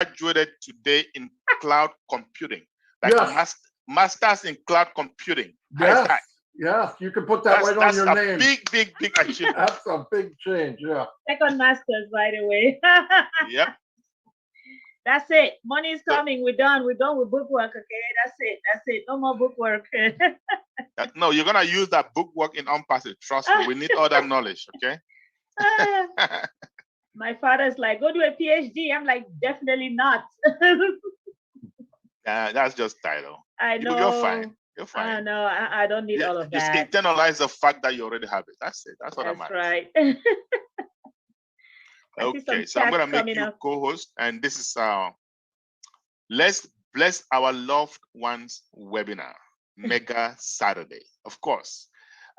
graduated today in cloud computing, like Yes. masters in cloud computing. How is Yes. that? Yes. You can put that right on That's your a name. big achievement. That's a big change. Yeah. Second masters, by the way. Yep. That's it. Money is So coming. We're done. We're done with bookwork. Okay. That's it. That's it. No more bookwork. no, you're gonna use that bookwork in Unpassive. Trust me, we need all that knowledge. Okay. My father's like, go do a PhD. I'm like, definitely not. That's just title. I You're fine. know. You're I fine. know. I don't need all of Just that. internalize the fact that you already have it. That's it. That's what That's matters. right. I see some Okay, so I'm chats gonna make coming you up. co-host, and this is Let's Bless Our Loved Ones webinar, Mega Saturday. Of course,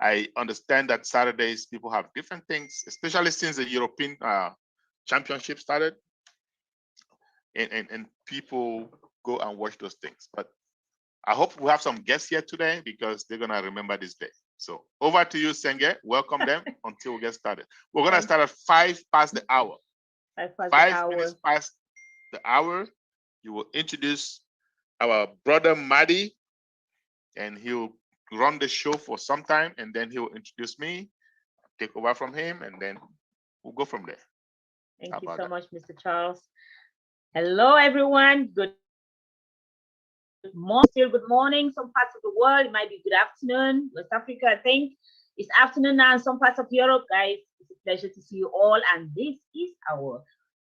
I understand that Saturdays people have different things, especially since the European Championship started, and people go and watch those things. But I hope we have some guests here today because they're gonna remember this day. So over to you, Senge. Welcome them until we get started. We're gonna start at 5 past the hour. 5 minutes past the hour, you will introduce our brother Maddie, and he'll run the show for some time, and then he'll introduce me, take over from him, and then we'll go from there. Thank you so much, Mr. Charles. Hello, everyone. Good morning. Still good morning. Some parts of the world, it might be good afternoon. West Africa, I think it's afternoon now. In some parts of Europe, guys, it's a pleasure to see you all. And this is our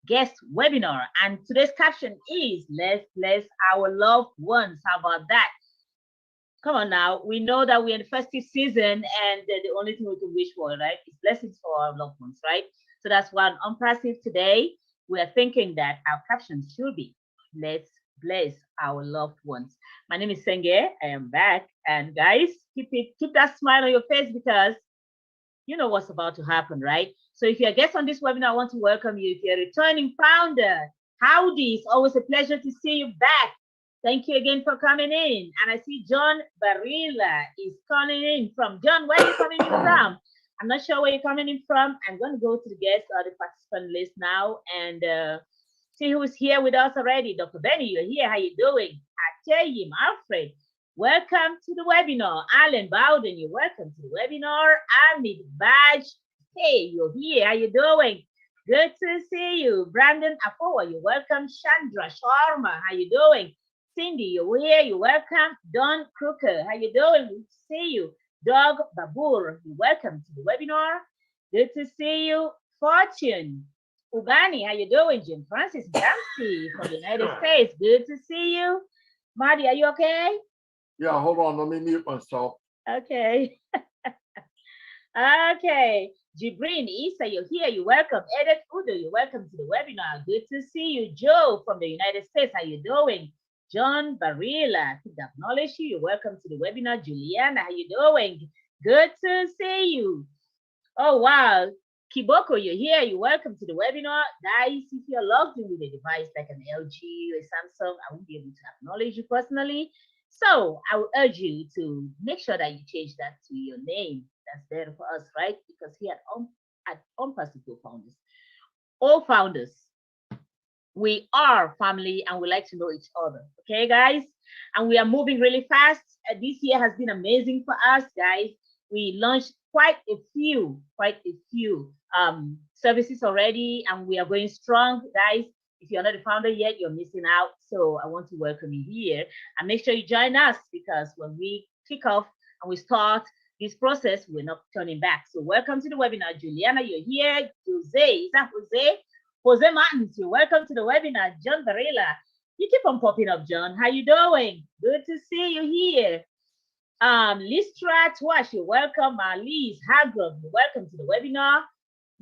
guest webinar. And today's caption is Let's Bless Our Loved Ones. How about that? Come on now. We know that we're in the festive season, and the only thing we can wish for, right, is blessings for our loved ones, right? So that's why on Unpassive today, we are thinking that our caption should be Let's Bless Our Loved Ones. My name is Senge. I am back. And guys, keep that smile on your face because you know what's about to happen, right? So if you're a guest on this webinar, I want to welcome you. If you're a returning founder, howdy, it's always a pleasure to see you back. Thank you again for coming in. And I see John Barilla is calling in from. John, where are you coming in from? I'm not sure where you're coming in from. I'm going to go to the guest or the participant list now and see who's here with us already. Dr. Benny, you're here. How you doing? Ateyim, Alfred, welcome to the webinar. Alan Bowden, you're welcome to the webinar. Amit Baj, hey, you're here. How you doing? Good to see you. Brandon Afoa, you're welcome. Chandra Sharma, how you doing? Cindy, you're here. You're welcome. Don Crooker, how you doing? Good to see you. Doug Babur, you're welcome to the webinar. Good to see you. Fortune Ugani, how you doing? Jim Francis Dempsey from the United States. Good to see you. Marty, are you okay? Yeah, hold on. Let me mute myself. Okay. Okay. Jibrin Issa, you're here. You're welcome. Edith Udo, you're welcome to the webinar. Good to see you. Joe from the United States, how you doing? John Barilla, to acknowledge you. You're welcome to the webinar. Juliana, how you doing? Good to see you. Oh, wow. Kiboko, you're here. You're welcome to the webinar. Guys, if you're logged in with a device like an LG or a Samsung, I won't be able to acknowledge you personally. So I will urge you to make sure that you change that to your name. That's better for us, right? Because here at Unpassive Co-Founders, all founders, we are family and we like to know each other. Okay, guys? And we are moving really fast. This year has been amazing for us, guys. We launched quite a few services already, and we are going strong, guys. If you're not a founder yet, you're missing out. So I want to welcome you here and make sure you join us because when we kick off and we start this process, we're not turning back. So welcome to the webinar. Juliana, you're here. Jose, is that Jose? Jose Martins, you're welcome to the webinar. John Varela, you keep on popping up, John. How you doing? Good to see you here. Listra Twash, you're welcome. Liz Hargrove, you're welcome to the webinar.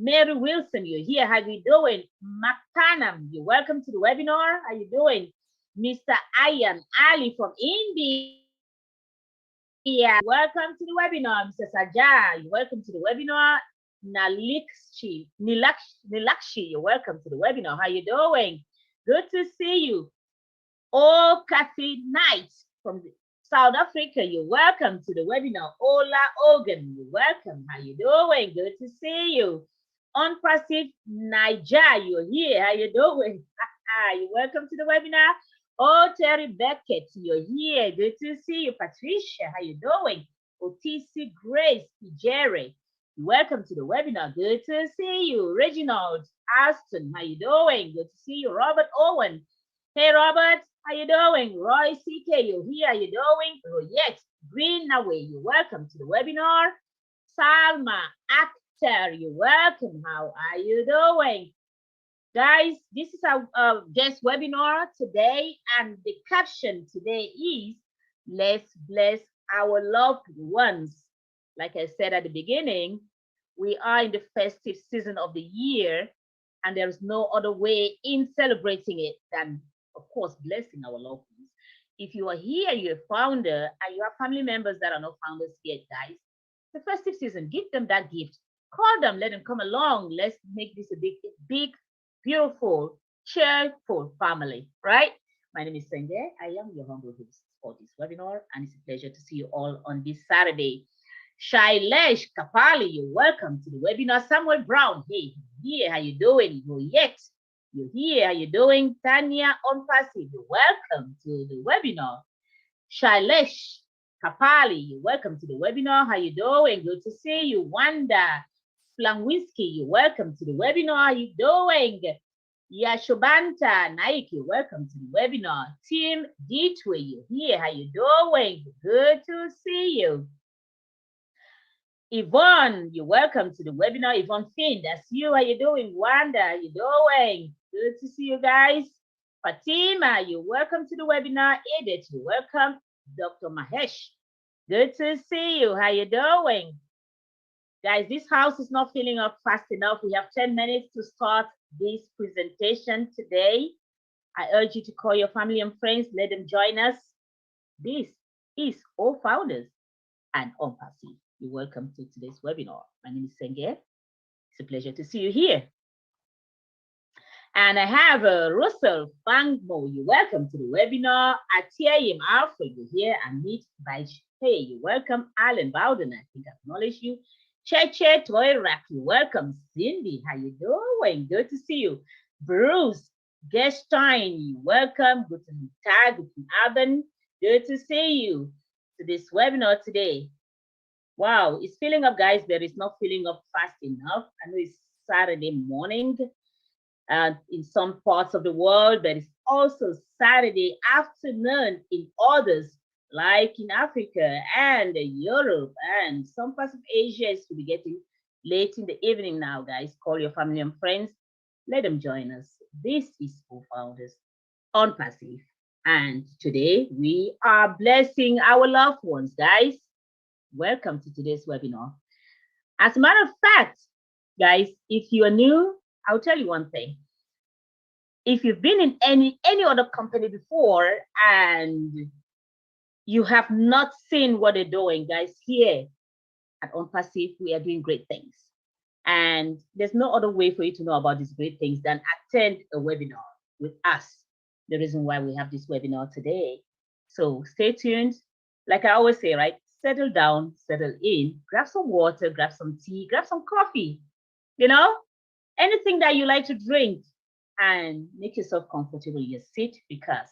Mary Wilson, you're here. How you doing? Makanam, you're welcome to the webinar. How you doing? Mr. Ayan Ali from India, welcome to the webinar. Mr. Sajah, you're welcome to the webinar. Nilakshi, you're welcome to the webinar. How you doing? Good to see you. Oh, Kathy Knight from South Africa, you're welcome to the webinar. Ola Ogan, you're welcome. How you doing? Good to see you. Unpassive Niger, you're here. How you doing? You're welcome to the webinar. Oh, Terry Beckett, you're here. Good to see you. Patricia, how you doing? OTC Grace, Jerry, welcome to the webinar. Good to see you. Reginald Aston, how you doing? Good to see you. Robert Owen. Hey, Robert, how you doing? Roy CK, you're here. How you doing? Royette Greenaway, you're welcome to the webinar. Salma Akhtar, you're welcome. How are you doing? Guys, this is our guest webinar today, and the caption today is Let's Bless Our Loved Ones. Like I said at the beginning, we are in the festive season of the year, and there is no other way in celebrating it than, of course, blessing our loved ones. If you are here, you're a founder, and you have family members that are not founders yet, guys, the festive season, give them that gift. Call them, let them come along. Let's make this a big, beautiful, cheerful family, right? My name is Senge. I am your humble host for this webinar, and it's a pleasure to see you all on this Saturday. Shailesh Kapali, you're welcome to the webinar. Samuel Brown, hey, here, how you doing? You're here, how you doing? Tanya Onpasi, you're welcome to the webinar. Shailesh Kapali, you're welcome to the webinar. How you doing? Good to see you. Wanda Flangwiski, you're welcome to the webinar. How you doing? Yashobanta Naiki, welcome to the webinar. Team Ditwe, you're here. How you doing? Good to see you. Yvonne, you're welcome to the webinar. Yvonne Finn, that's you. How you doing? Wanda, how you doing? Good to see you guys. Fatima, you're welcome to the webinar. Edith, you're welcome. Dr. Mahesh, good to see you. How you doing? Guys, this house is not filling up fast enough. We have 10 minutes to start this presentation today. I urge you to call your family and friends. Let them join us. This is All Founders and OnPassive. You're welcome to today's webinar. My name is Senge. It's a pleasure to see you here. And I have Russell Fangmo. You're welcome to the webinar. Atiayim Alfred, you're here. And Meet Baij. Hey, you're welcome. Alan Bowden, I think I acknowledge you. Cheche Toyrak, you're welcome. Cindy, how you doing? Good to see you. Bruce Gestein, you're welcome. Guten Tag, guten Abend. Good to see you to this webinar today. Wow, it's filling up, guys, but it's not filling up fast enough. I know it's Saturday morning in some parts of the world, but it's also Saturday afternoon in others, like in Africa and Europe and some parts of Asia. It's to be getting late in the evening now, guys. Call your family and friends. Let them join us. This is Co-Founders OnPassive. And today we are blessing our loved ones, guys. Welcome to today's webinar. As a matter of fact, guys, if you are new, I'll tell you one thing. If you've been in any other company before and you have not seen what they're doing, guys, here at OnPassive, we are doing great things. And there's no other way for you to know about these great things than attend a webinar with us. The reason why we have this webinar today. So stay tuned. Like I always say, right? Settle down, settle in, grab some water, grab some tea, grab some coffee, you know, anything that you like to drink, and make yourself comfortable in your seat because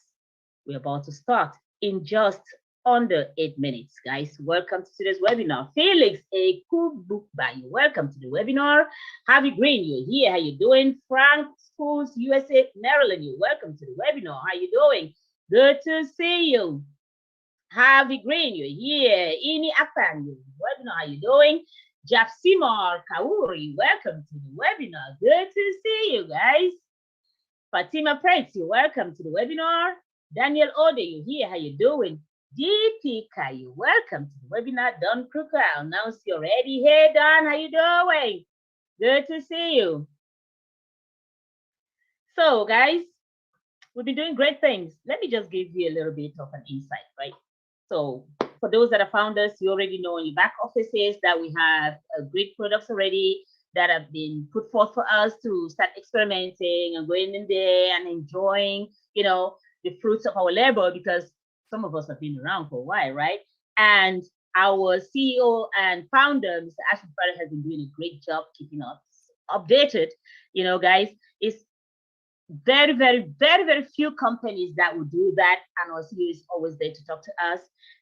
we're about to start in just under 8 minutes, guys. Welcome to today's webinar. Felix Ekubukba, welcome to the webinar. Harvey Green, you're here. How you doing? Frank Schools, USA, Maryland, you're welcome to the webinar. How you doing? Good to see you. Harvey Green, you're here. Ini Apan, webinar, how you doing? Japsimar Kauri, welcome to the webinar. Good to see you guys. Fatima Prince, you're welcome to the webinar. Daniel Ode, you're here. How you doing? DPK, you're welcome to the webinar. Don Crooker, I'll announce you already. Hey Don, how you doing? Good to see you. So guys, we've been doing great things. Let me just give you a little bit of an insight, right? So for those that are founders, you already know in your back offices that we have great products already that have been put forth for us to start experimenting and going in there and enjoying, you know, the fruits of our labor, because some of us have been around for a while, right? And our CEO and founder, Mr. Ashton Farrell, has been doing a great job keeping us updated. You know, guys, it's very, very, very, very few companies that will do that. And our CEO is always there to talk to us.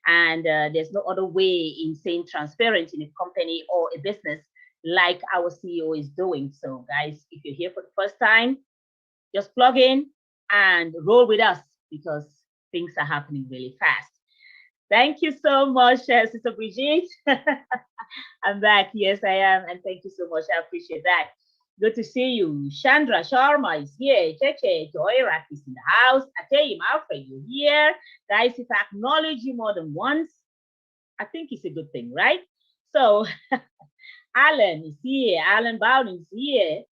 And there's no other way in saying transparent in a company or a business like our CEO is doing. So, guys, if you're here for the first time, just plug in and roll with us because things are happening really fast. Thank you so much, Sister Brigitte. I'm back. Yes, I am. And thank you so much. I appreciate that. Good to see you. Chandra Sharma is here. Cheche Joyrak is in the house. I tell you, Alfred, you're here. Guys, if I acknowledge you more than once, I think it's a good thing, right? So, Alan is here. Alan Bowden is here.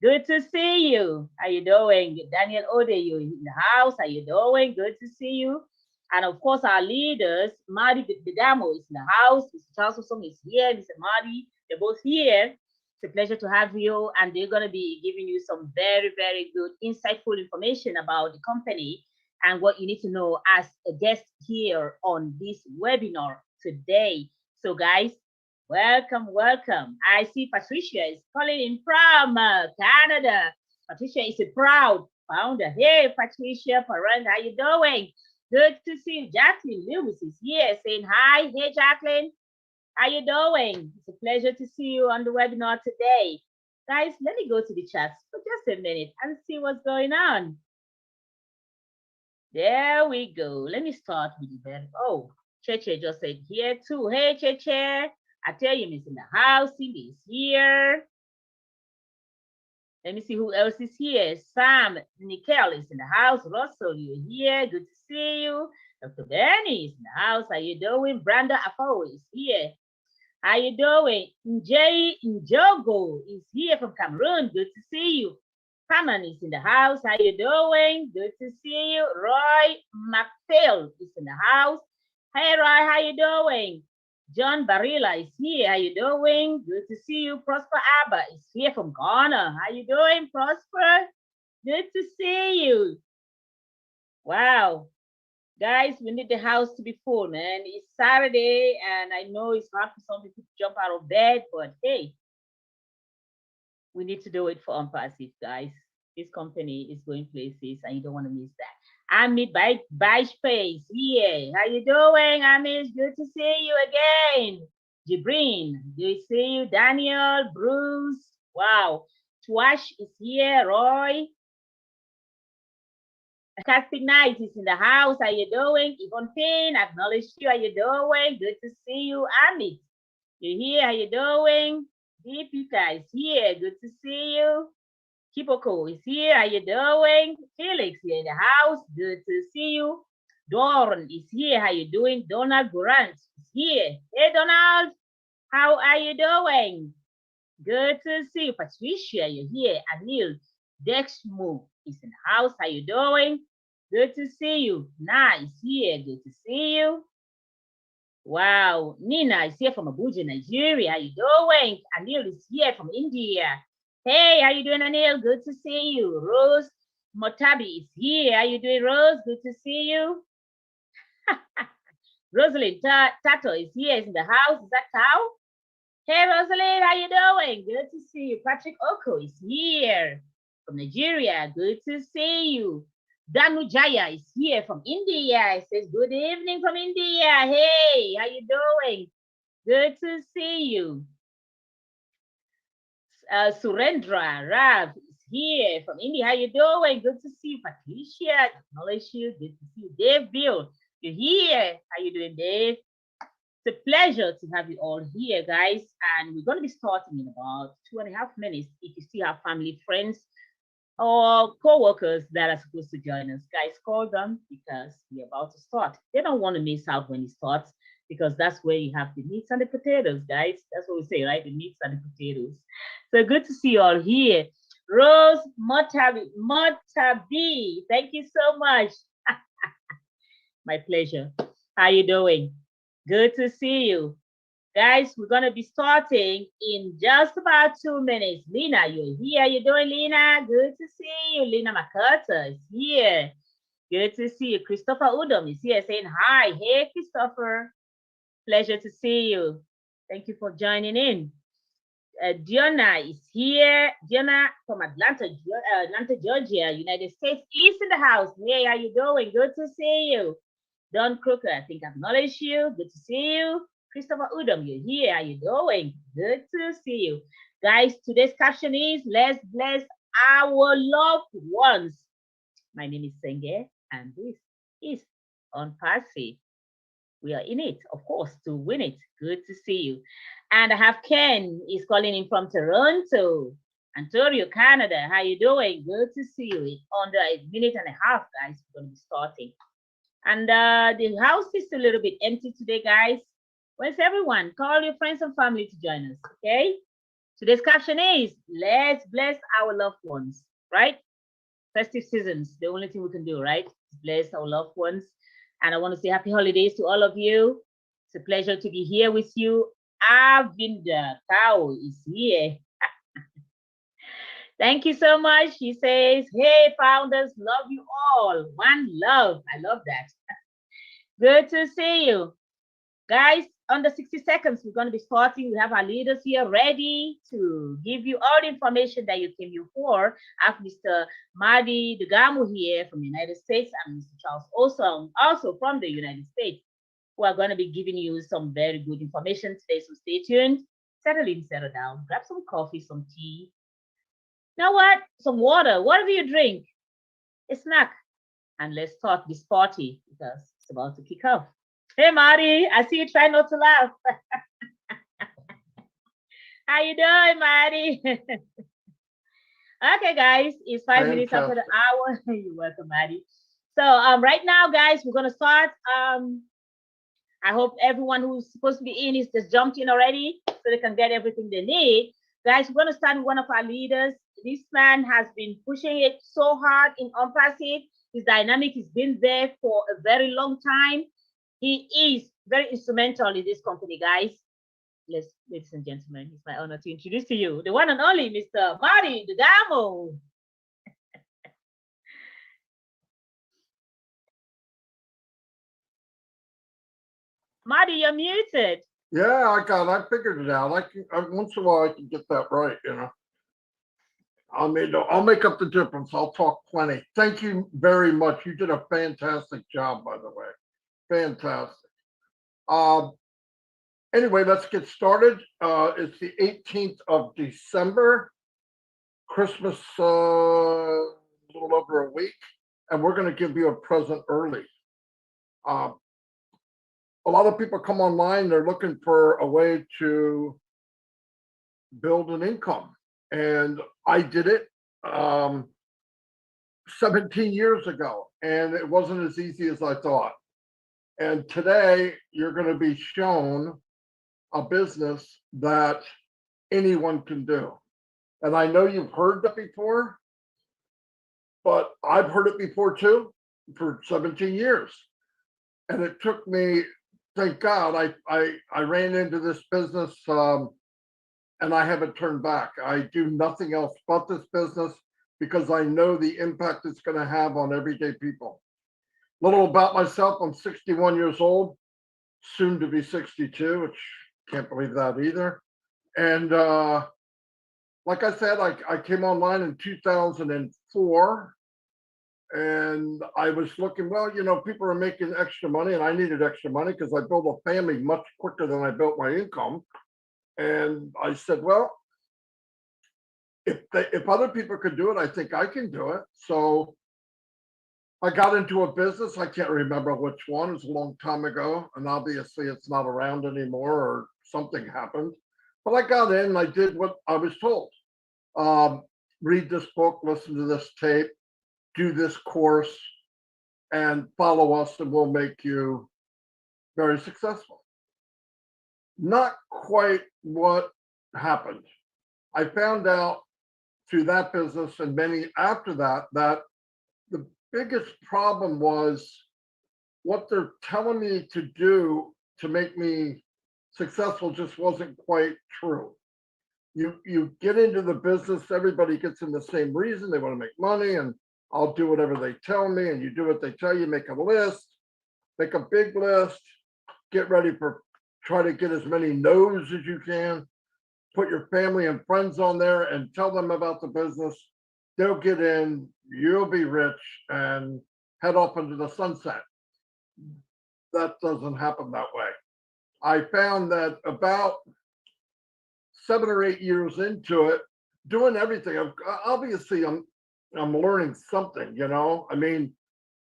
Good to see you. How you doing? Daniel Ode, you in the house. How you doing? Good to see you. And of course, our leaders, Marty Bidamo is in the house. Mr. Charles Osong is here. Mr. Marty, they're both here. It's a pleasure to have you. And they're going to be giving you some very, very good, insightful information about the company and what you need to know as a guest here on this webinar today. So, guys, welcome, welcome. I see Patricia is calling in from Canada. Patricia is a proud founder. Hey, Patricia Parent, how you doing? Good to see you. Jacqueline Lewis is here saying hi. Hey, Jacqueline, how you doing? It's a pleasure to see you on the webinar today. Guys, let me go to the chats for just a minute and see what's going on. There we go. Let me start with the very, oh, Cheche just said here too. Hey, Cheche. I tell you, Miss in the house. Cindy is here. Let me see who else is here. Sam Nickel is in the house. Russell, you're here. Good to see you. Dr. Benny is in the house. How you doing? Brenda Afo is here. How you doing? Njay Njogo is here from Cameroon. Good to see you. Haman is in the house. How you doing? Good to see you. Roy McPhail is in the house. Hey, Roy, how you doing? John Barilla is here. How you doing? Good to see you. Prosper Abba is here from Ghana. How you doing, Prosper? Good to see you. Wow. Guys, we need the house to be full, man. It's Saturday, and I know it's hard for some people to jump out of bed, but hey, we need to do it for Unpassive, guys. This company is going places, and you don't want to miss that. Amit by space, yeah. How you doing, Amit? Good to see you again. Jibrin, good to see you. Daniel, Bruce, wow. Twash is here. Roy. Fantastic night is in the house. How you doing? Yvonne Payne, acknowledge you. How you doing? Good to see you. Amit, you're here. How you doing? Deepika is here. Good to see you. Kipoko is here. How you doing? Felix here in the house. Good to see you. Doran is here. How you doing? Donald Grant is here. Hey, Donald. How are you doing? Good to see you. Patricia, you're here. Anil Dexmo is in the house. How you doing? Good to see you. Na is here. Good to see you. Wow. Nina is here from Abuja, Nigeria. How you doing? Anil is here from India. Hey, how you doing, Anil? Good to see you. Rose Motabi is here. How you doing, Rose? Good to see you. Rosalind Tato is here. Is in the house. Is that Tao? Hey, Rosalind, how you doing? Good to see you. Patrick Oko is here from Nigeria. Good to see you. Danu Jaya is here from India. He says, good evening from India. Hey, how you doing? Good to see you. Surendra Rav is here from India. How you doing? Good to see you. Patricia, acknowledge you. Good to see you. Dave Bill, you're here. How you doing, Dave? It's a pleasure to have you all here, guys. And we're going to be starting in about 2.5 minutes. If you still have family, friends, or co-workers that are supposed to join us, guys, call them because we're about to start. They don't want to miss out when it starts because that's where you have the meats and the potatoes, guys. That's what we say, right? The meats and the potatoes. So good to see you all here. Rose Motabi, thank you so much. My pleasure. How you doing? Good to see you. Guys, we're going to be starting in just about 2 minutes. Lena, you're here. How you doing, Lena? Good to see you. Lena Makata is here. Good to see you. Christopher Udom is here saying hi. Hey, Christopher. Pleasure to see you. Thank you for joining in. Diona is here. Diona from Atlanta, Georgia, United States, is in the house. Hey, how you doing? Good to see you. Don Crooker, I think I've acknowledged you. Good to see you. Christopher Udom, you're here. How you doing? Good to see you. Guys, today's caption is Let's Bless Our Loved Ones. My name is Senge, and this is On Passive. We are in it, of course, to win it. Good to see you. And I have Ken is calling in from Toronto, Ontario, Canada. How you doing? Good to see you. In under a minute and a half, guys, we're going to be starting. And the house is a little bit empty today, guys. Where's everyone? Call your friends and family to join us, okay? Today's caption is, let's bless our loved ones, right? Festive seasons, the only thing we can do, right? Bless our loved ones. And I want to say happy holidays to all of you. It's a pleasure to be here with you. Avinda Kao is here. Thank you so much. She says, hey, founders, love you all. One love. I love that. Good to see you. Guys, under 60 seconds, we're going to be starting. We have our leaders here ready to give you all the information that you came here for. I have Mr. Madi Dugamo here from the United States and Mr. Charles also from the United States, who are going to be giving you some very good information today. So stay tuned, settle in, settle down, grab some coffee, some tea. You know what? Some water, whatever you drink, a snack. And let's start this party because it's about to kick off. Hey, Marty, I see you trying not to laugh. How you doing, Marty? Okay, guys, it's 5 minutes after the hour. You're welcome, Marty. So right now, guys, we're going to start. I hope everyone who's supposed to be in is just jumped in already so they can get everything they need. Guys, we're going to start with one of our leaders. This man has been pushing it so hard in OnPassive. His dynamic has been there for a very long time. He is very instrumental in this company, guys. Ladies and gentlemen, it's my honor to introduce to you the one and only Mr. Marty Dugamo. Marty, you're muted. Yeah, I figured it out. Once in a while I can get that right, you know. I'll make up the difference. I'll talk plenty. Thank you very much. You did a fantastic job, by the way. Fantastic. Anyway, let's get started. It's the 18th of December, Christmas, a little over a week, and we're going to give you a present early. A lot of people come online, they're looking for a way to build an income. And I did it 17 years ago, and it wasn't as easy as I thought. And today you're going to be shown a business that anyone can do. And I know you've heard that before, but I've heard it before too, for 17 years. And it took me, thank God, I ran into this business and I haven't turned back. I do nothing else but this business because I know the impact it's going to have on everyday people. Little about myself, I'm 61 years old, soon to be 62, which can't believe that either. And like I said, I came online in 2004 and I was looking, well, you know, people are making extra money and I needed extra money because I built a family much quicker than I built my income. And I said, well, if other people could do it, I think I can do it. So I got into a business. I can't remember which one. It was a long time ago. And obviously it's not around anymore or something happened. But I got in and I did what I was told. Read this book, listen to this tape, do this course, and follow us and we'll make you very successful. Not quite what happened. I found out through that business and many after that, that the biggest problem was what they're telling me to do to make me successful just wasn't quite true. You get into the business, everybody gets in the same reason, they want to make money, and I'll do whatever they tell me, and you do what they tell you, make a list, make a big list, get ready for, try to get as many no's as you can. put your family and friends on there and tell them about the business. They'll get in, you'll be rich and head off into the sunset. That doesn't happen that way. I found that about 7 or 8 years into it, doing everything, obviously I'm learning something, you know, I mean,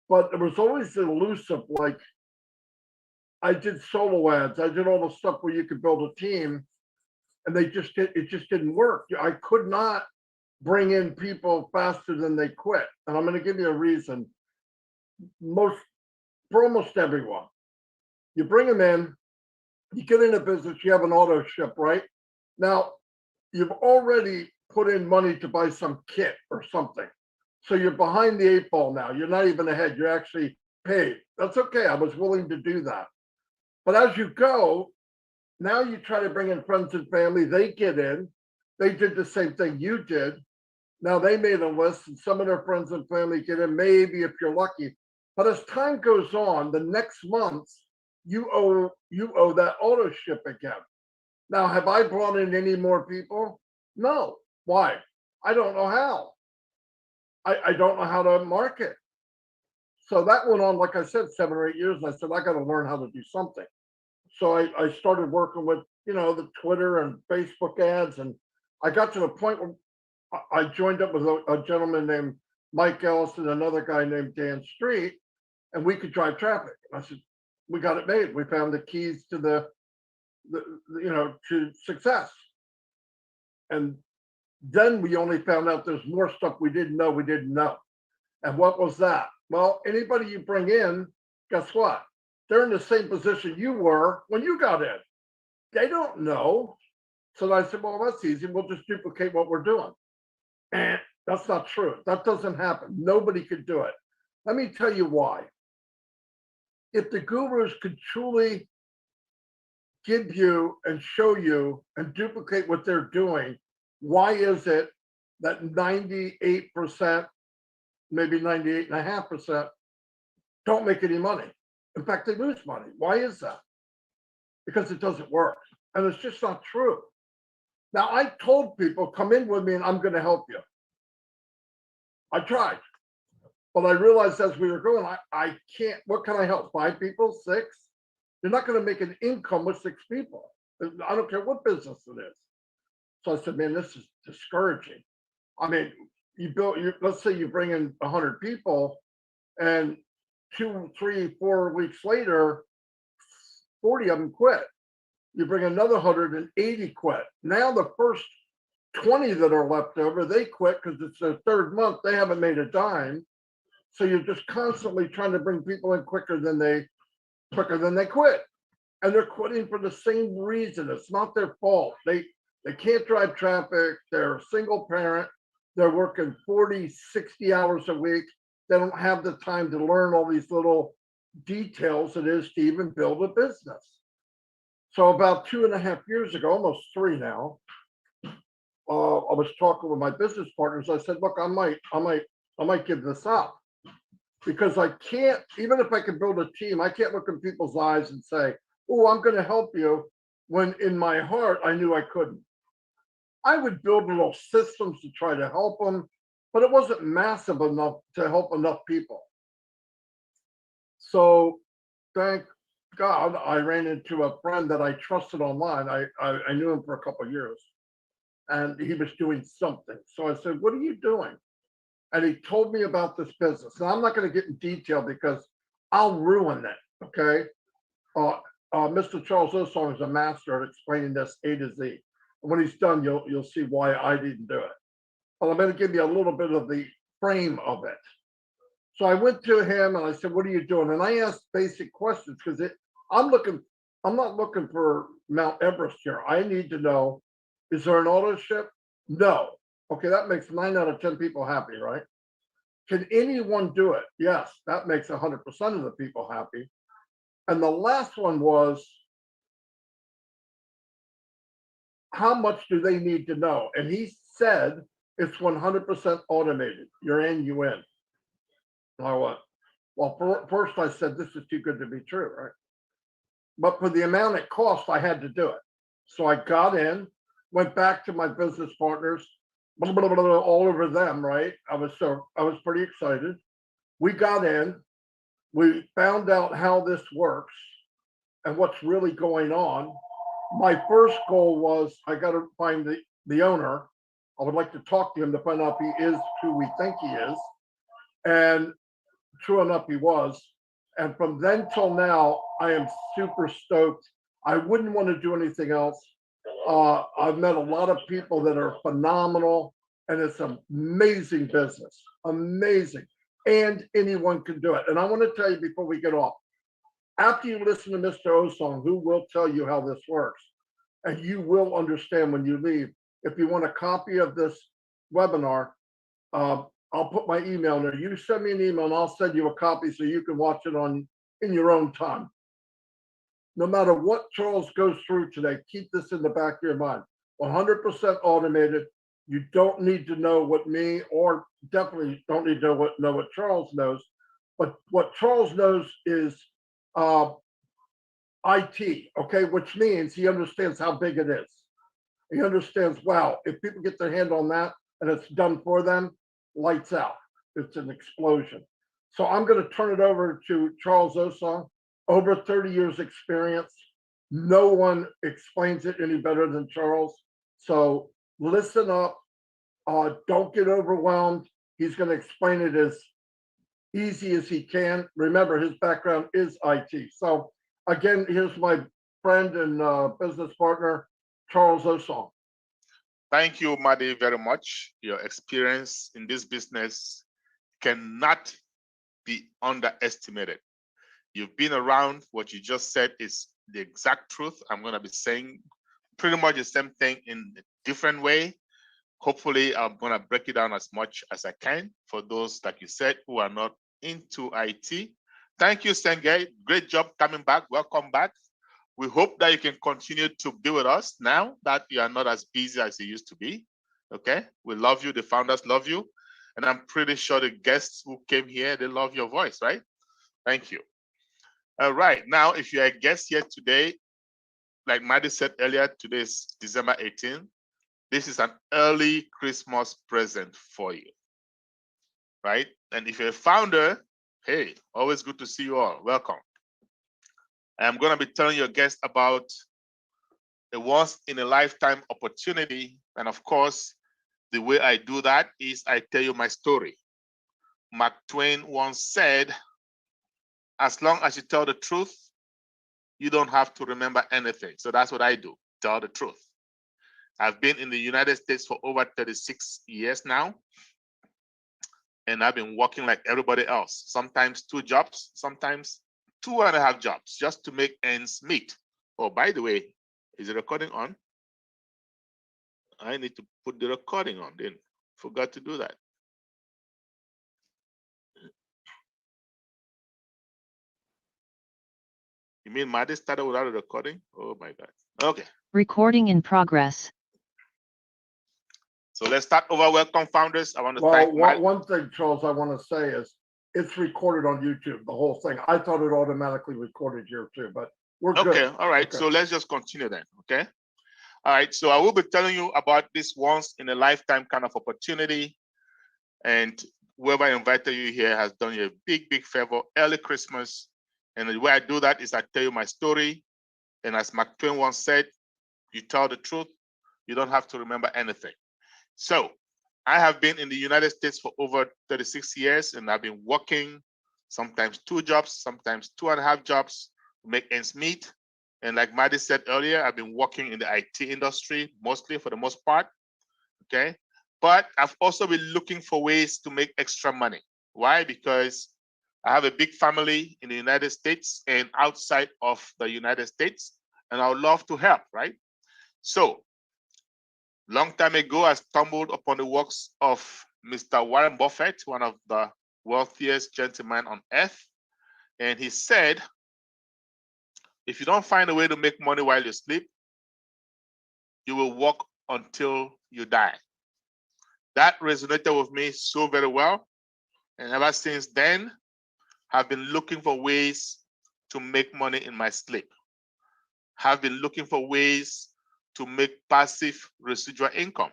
but there was always the elusive, like I did solo ads, I did all the stuff where you could build a team, and it just didn't work. I could not bring in people faster than they quit. And I'm going to give you a reason. For almost everyone, you bring them in, you get in a business, you have an auto ship, right? Now, you've already put in money to buy some kit or something. So you're behind the 8 ball now. You're not even ahead. You're actually paid. That's okay. I was willing to do that. But as you go, now you try to bring in friends and family. They get in. They did the same thing you did. Now they made a list, and some of their friends and family get in, maybe if you're lucky. But as time goes on, the next month, you owe that auto ship again. Now, have I brought in any more people? No. Why? I don't know how. I don't know how to market. So that went on, like I said, 7 or 8 years. And I said, I got to learn how to do something. So I started working with, you know, the Twitter and Facebook ads. And I got to the point where I joined up with a gentleman named Mike Ellis and another guy named Dan Street, and we could drive traffic. And I said, we got it made. We found the keys to the to success. And then we only found out there's more stuff we didn't know. And what was that? Well, anybody you bring in, guess what? They're in the same position you were when you got in. They don't know. So I said, well, that's easy. We'll just duplicate what we're doing. And that's not true. That doesn't happen. Nobody could do it. Let me tell you why. If the gurus could truly give you and show you and duplicate what they're doing, why is it that 98%, maybe 98.5%, don't make any money? In fact, they lose money. Why is that? Because it doesn't work. And it's just not true. Now, I told people, come in with me and I'm going to help you. I tried. But I realized as we were going, I can't, what can I help? 5 people, 6? You're not going to make an income with 6 people. I don't care what business it is. So I said, man, this is discouraging. I mean, let's say you bring in 100 people and 2, 3, 4 weeks later, 40 of them quit. You bring another 180 quit. Now the first 20 that are left over, they quit because it's their 3rd month. They haven't made a dime. So you're just constantly trying to bring people in quicker than they quit. And they're quitting for the same reason. It's not their fault. They can't drive traffic. They're a single parent. They're working 40, 60 hours a week. They don't have the time to learn all these little details it is to even build a business. So about 2.5 years ago, almost 3 now, I was talking with my business partners. I said, look, I might give this up because I can't, even if I can build a team, I can't look in people's eyes and say, oh, I'm going to help you, when in my heart, I knew I couldn't. I would build little systems to try to help them, but it wasn't massive enough to help enough people. So thank God I ran into a friend that I trusted online. I knew him for a couple of years, and he was doing something. So I said, what are you doing? And he told me about this business. Now, I'm not going to get in detail because I'll ruin it, okay? Mr. Charles Osong is a master at explaining this A to Z. And when he's done, you'll see why I didn't do it. But I'm going to give you a little bit of the frame of it. So I went to him and I said, what are you doing? And I asked basic questions because I'm not looking for Mount Everest here. I need to know, is there an auto ship? No. Okay, that makes 9 out of 10 people happy, right? Can anyone do it? Yes, that makes 100% of the people happy. And the last one was, how much do they need to know? And he said, it's 100% automated. You're in, you win. And I went, well, first I said, this is too good to be true, right? But for the amount it cost, I had to do it. So I got in, went back to my business partners, blah, blah, blah, blah, all over them, right? I was pretty excited. We got in, we found out how this works and what's really going on. My first goal was I got to find the owner. I would like to talk to him to find out if he is who we think he is. And true enough, he was. And from then till now, I am super stoked. I wouldn't want to do anything else. I've met a lot of people that are phenomenal, and it's an amazing business, amazing. And anyone can do it. And I want to tell you before we get off, after you listen to Mr. Osong, who will tell you how this works, and you will understand when you leave. If you want a copy of this webinar, I'll put my email there. You send me an email and I'll send you a copy so you can watch it in your own time. No matter what Charles goes through today, keep this in the back of your mind. 100% automated. You don't need to know what me, or definitely don't need to know what Charles knows. But what Charles knows is IT, okay, which means he understands how big it is. He understands, wow, if people get their hand on that and it's done for them, lights out. It's an explosion. So I'm going to turn it over to Charles Osong, over 30 years experience. No one explains it any better than Charles. So listen up. Don't get overwhelmed. He's going to explain it as easy as he can. Remember, his background is IT. So again, here's my friend and business partner, Charles Osong. Thank you, Madi, very much. Your experience in this business cannot be underestimated. You've been around. What you just said is the exact truth. I'm going to be saying pretty much the same thing in a different way. Hopefully, I'm going to break it down as much as I can for those, like you said, who are not into IT. Thank you, Senge. Great job coming back. Welcome back. We hope that you can continue to be with us now that you are not as busy as you used to be. Okay, we love you. The founders love you. And I'm pretty sure the guests who came here, they love your voice, right? Thank you. All right. Now, if you're a guest here today, like Maddie said earlier, today is December 18th. This is an early Christmas present for you, right? And if you're a founder, hey, always good to see you all. Welcome. I'm going to be telling your guests about a once-in-a-lifetime opportunity. And of course, the way I do that is I tell you my story. Mark Twain once said, as long as you tell the truth, you don't have to remember anything. So that's what I do, tell the truth. I've been in the United States for over 36 years now. And I've been working like everybody else, sometimes 2 jobs, sometimes 2.5 jobs, just to make ends meet. Oh, by the way, is the recording on? I need to put the recording on, then forgot to do that. You mean Maddie started without a recording? Oh my God. Okay. Recording in progress. So let's start over. Welcome, founders. I want to Well, thank one thing, Charles, I want to say is it's recorded on YouTube, the whole thing. I thought it automatically recorded here too, but we're good. Okay, all right. Okay. So let's just continue then, okay? All right, so I will be telling you about this once in a lifetime kind of opportunity. And whoever invited you here has done you a big, big favor. Early Christmas. And the way I do that is I tell you my story. And as Mark Twain once said, you tell the truth, you don't have to remember anything. So I have been in the United States for over 36 years, and I've been working sometimes 2 jobs, sometimes 2.5 jobs to make ends meet. And like Maddie said earlier, I've been working in the IT industry, mostly for the most part, okay? But I've also been looking for ways to make extra money. Why? Because I have a big family in the United States and outside of the United States, and I would love to help, right? So, long time ago, I stumbled upon the works of Mr. Warren Buffett, one of the wealthiest gentlemen on earth. And he said, if you don't find a way to make money while you sleep, you will work until you die. That resonated with me so very well. And ever since then, I've been looking for ways to make money in my sleep. Have been looking for ways to make passive residual income.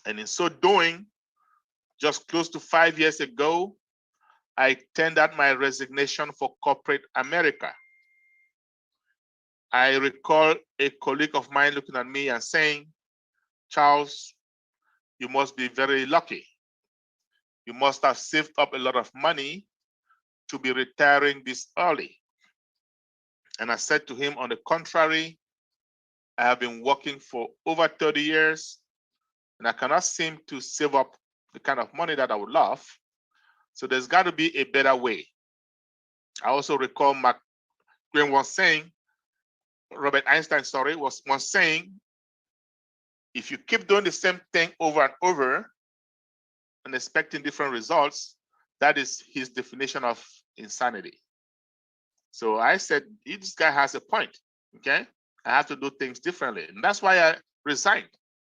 And in so doing, just close to 5 years ago, I tendered my resignation for corporate America. I recall a colleague of mine looking at me and saying, Charles, you must be very lucky. You must have saved up a lot of money to be retiring this early. And I said to him, on the contrary, I have been working for over 30 years and I cannot seem to save up the kind of money that I would love. So there's got to be a better way. I also recall Mark Twain was saying, Robert Einstein, sorry, was once saying, if you keep doing the same thing over and over and expecting different results, that is his definition of insanity. So I said, this guy has a point, okay? I have to do things differently. And that's why I resigned,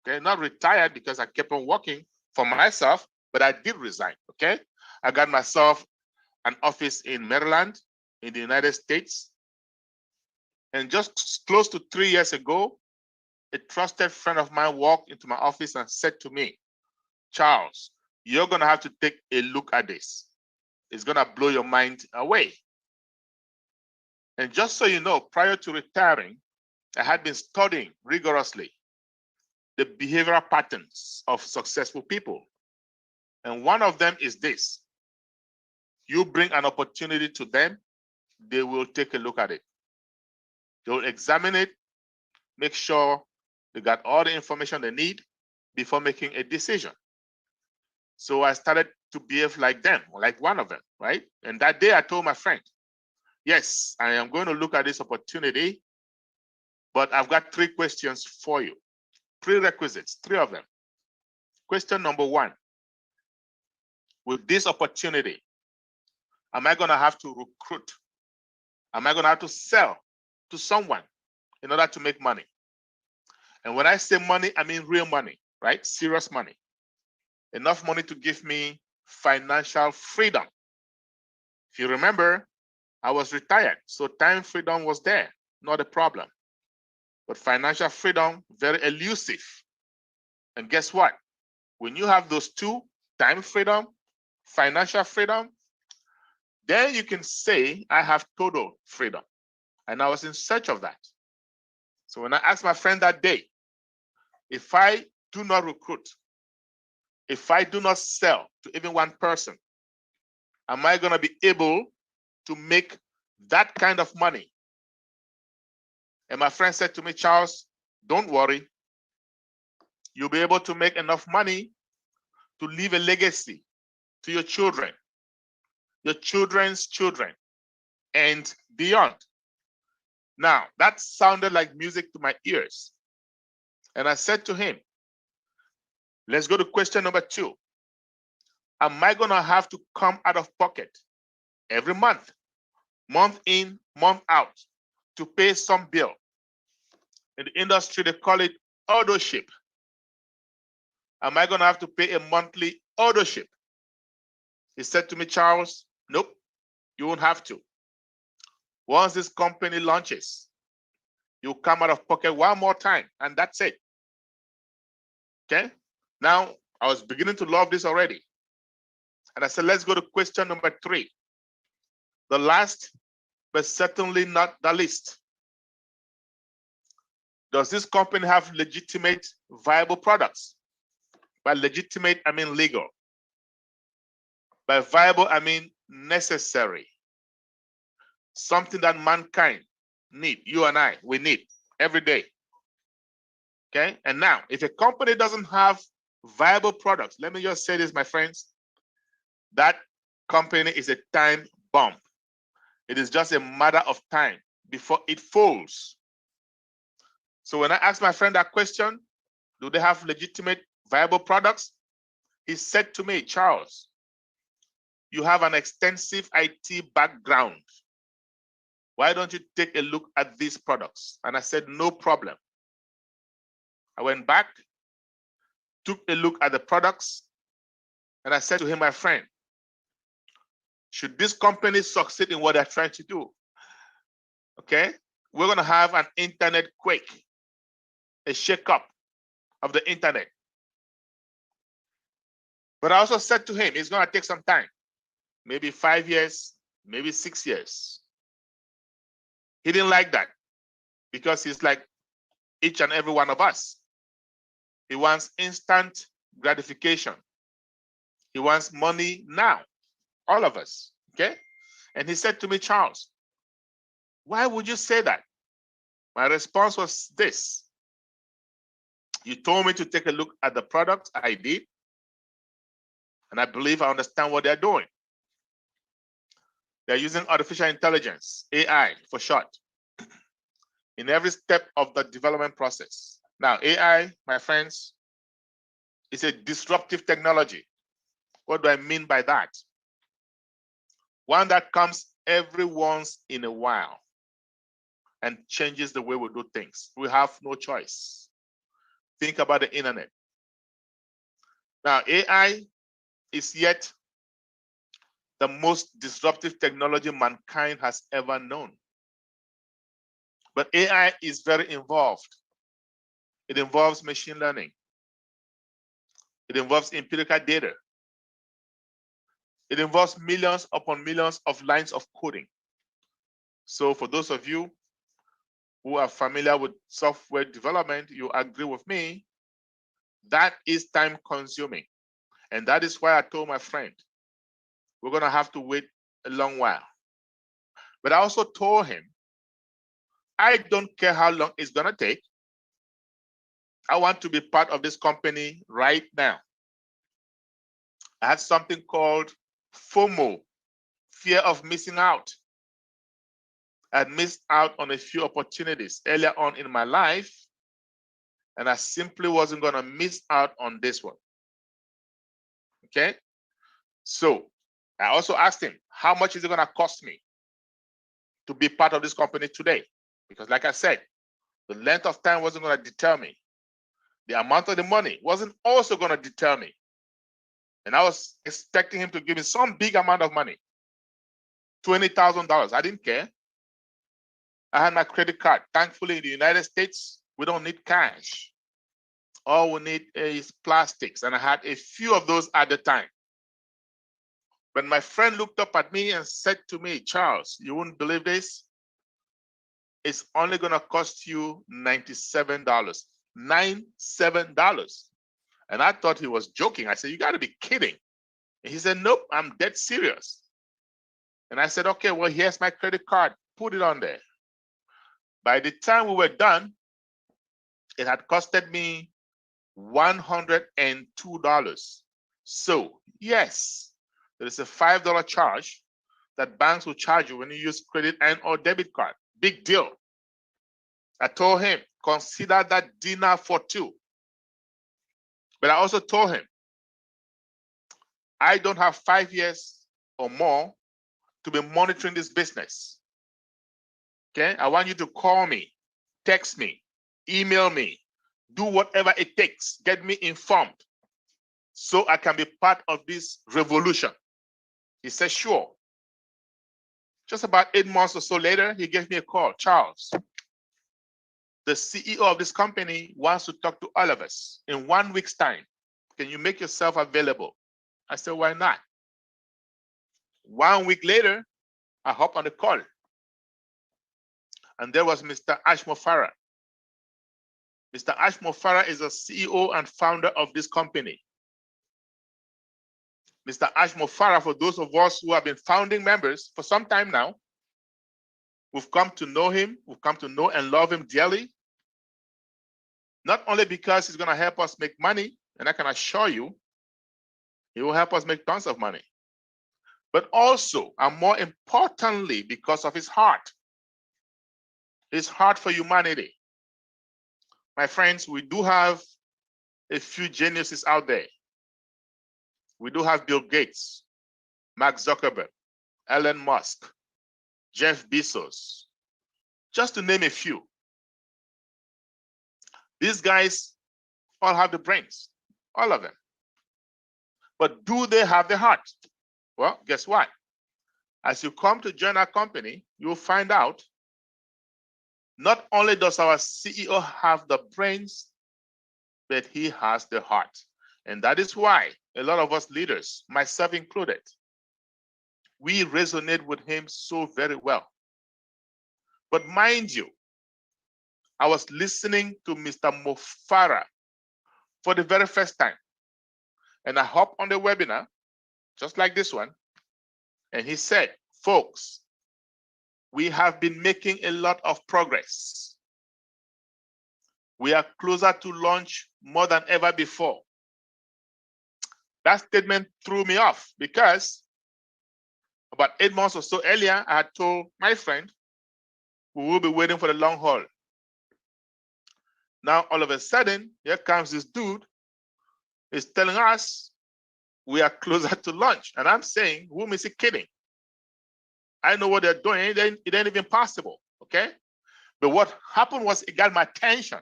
okay? Not retired because I kept on working for myself, but I did resign, okay? I got myself an office in Maryland, in the United States. And just close to 3 years ago, a trusted friend of mine walked into my office and said to me, Charles, you're gonna have to take a look at this. It's gonna blow your mind away. And just so you know, prior to retiring, I had been studying rigorously the behavioral patterns of successful people. And one of them is this. You bring an opportunity to them, they will take a look at it. They'll examine it, make sure they got all the information they need before making a decision. So I started to behave like them, like one of them, right? And that day I told my friend, yes, I am going to look at this opportunity, but I've got 3 questions for you. Prerequisites, 3 of them. Question number 1, with this opportunity, am I going to have to recruit? Am I going to have to sell to someone in order to make money? And when I say money, I mean real money, right? Serious money. Enough money to give me financial freedom. If you remember, I was retired, so time freedom was there, not a problem. But financial freedom, very elusive. And guess what? When you have those 2, time freedom, financial freedom, then you can say, I have total freedom. And I was in search of that. So when I asked my friend that day, if I do not recruit, if I do not sell to even one person, am I going to be able to make that kind of money? And my friend said to me, Charles, don't worry. You'll be able to make enough money to leave a legacy to your children, your children's children, and beyond. Now, that sounded like music to my ears. And I said to him, let's go to question number 2. Am I going to have to come out of pocket every month, month in, month out, to pay some bill? In the industry, they call it auto-ship. Am I going to have to pay a monthly auto-ship? He said to me, Charles, nope, you won't have to. Once this company launches, you'll come out of pocket one more time, and that's it. Okay? Now, I was beginning to love this already. And I said, let's go to question number 3. The last, but certainly not the least. Does this company have legitimate, viable products? By legitimate, I mean legal. By viable, I mean necessary. Something that mankind need, you and I, we need every day. Okay? And now, if a company doesn't have viable products, let me just say this, my friends, that company is a time bomb. It is just a matter of time before it falls. So when I asked my friend that question, do they have legitimate, viable products? He said to me, Charles, you have an extensive IT background. Why don't you take a look at these products? And I said, no problem. I went back, took a look at the products, and I said to him, my friend, should this company succeed in what they're trying to do, okay, we're going to have an internet quake. a shakeup of the internet. But I also said to him, it's going to take some time, maybe 5 years, maybe 6 years. He didn't like that because he's like each and every one of us. He wants instant gratification. He wants money now, all of us, okay? And he said to me, Charles, why would you say that? My response was this. You told me to take a look at the product. I did. And I believe I understand what they're doing. They're using artificial intelligence, AI for short, in every step of the development process. Now, AI, my friends, is a disruptive technology. What do I mean by that? One that comes every once in a while and changes the way we do things. We have no choice. Think about the internet. Now, AI is yet the most disruptive technology mankind has ever known. But AI is very involved. It involves machine learning. It involves empirical data. It involves millions upon millions of lines of coding. So for those of you who are familiar with software development, you agree with me, that is time consuming. And that is why I told my friend, we're going to have to wait a long while. But I also told him, I don't care how long it's going to take. I want to be part of this company right now. I had something called FOMO, fear of missing out. I had missed out on a few opportunities earlier on in my life, and I simply wasn't going to miss out on this one. Okay? So I also asked him, how much is it going to cost me to be part of this company today? Because like I said, the length of time wasn't going to deter me. The amount of the money wasn't also going to deter me. And I was expecting him to give me some big amount of money, $20,000. I didn't care. I had my credit card. Thankfully, in the United States, we don't need cash. All we need is plastics. And I had a few of those at the time. But my friend looked up at me and said to me, Charles, you wouldn't believe this? It's only going to cost you $97. $97. And I thought he was joking. I said, you got to be kidding. And he said, nope, I'm dead serious. And I said, okay, well, here's my credit card. Put it on there. By the time we were done, it had costed me $102. So, yes, there is a $5 charge that banks will charge you when you use credit and or debit card. Big deal. I told him, consider that dinner for two. But I also told him, I don't have 5 years or more to be monitoring this business. Okay, I want you to call me, text me, email me, do whatever it takes, get me informed so I can be part of this revolution. He said, sure. Just about 8 months or so later, he gave me a call. Charles, the CEO of this company wants to talk to all of us in 1 week's time. Can you make yourself available? I said, why not? 1 week later, I hop on the call. And there was Mr. Ashmo Farah. Mr. Ashmo Farah is the CEO and founder of this company. Mr. Ashmo Farah, for those of us who have been founding members for some time now, we've come to know him, we've come to know and love him dearly. Not only because he's going to help us make money, and I can assure you, he will help us make tons of money, but also, and more importantly, because of his heart for humanity. My friends, we do have a few geniuses out there. We do have Bill Gates, Mark Zuckerberg, Elon Musk, Jeff Bezos, just to name a few. These guys all have the brains, all of them. But do they have the heart? Well, guess what? As you come to join our company, you'll find out Not only does our CEO have the brains, but he has the heart. And that is why a lot of us leaders, myself included, we resonate with him so very well. But mind you, I was listening to Mr. Mo Farah for the very first time. And I hopped on the webinar, just like this one, and he said, folks, we have been making a lot of progress. We are closer to launch more than ever before. That statement threw me off because about 8 months or so earlier, I had told my friend, we will be waiting for the long haul. Now, all of a sudden, here comes this dude, is telling us we are closer to launch. And I'm saying, whom is he kidding? I know what they're doing. It ain't even possible, okay? But what happened was it got my attention.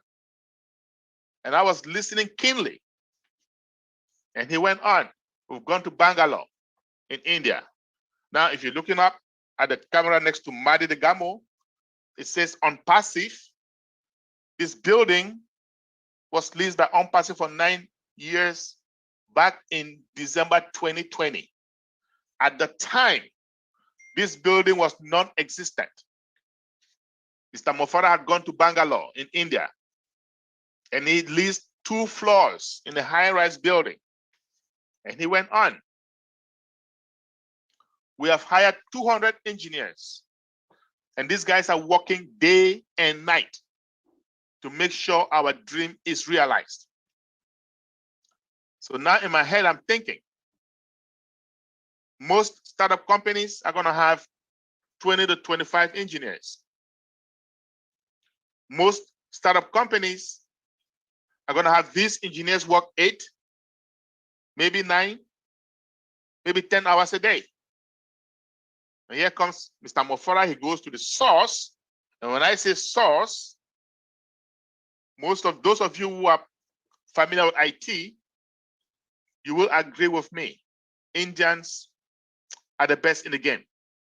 And I was listening keenly. And he went on. We've gone to Bangalore in India. Now, if you're looking up at the camera next to Madi Degamo, it says OnPassive. This building was leased by OnPassive for 9 years back in December 2020. At the time, this building was non-existent. Mr. Mo Farah had gone to Bangalore in India, and he leased 2 floors in a high-rise building. And he went on. We have hired 200 engineers, and these guys are working day and night to make sure our dream is realized. So now in my head, I'm thinking, most startup companies are going to have 20 to 25 engineers. Most startup companies are going to have these engineers work 8, maybe 9, maybe 10 hours a day. And here comes Mr. Mo Farah. He goes to the source. And when I say source, most of those of you who are familiar with IT, you will agree with me. Indians are the best in the game.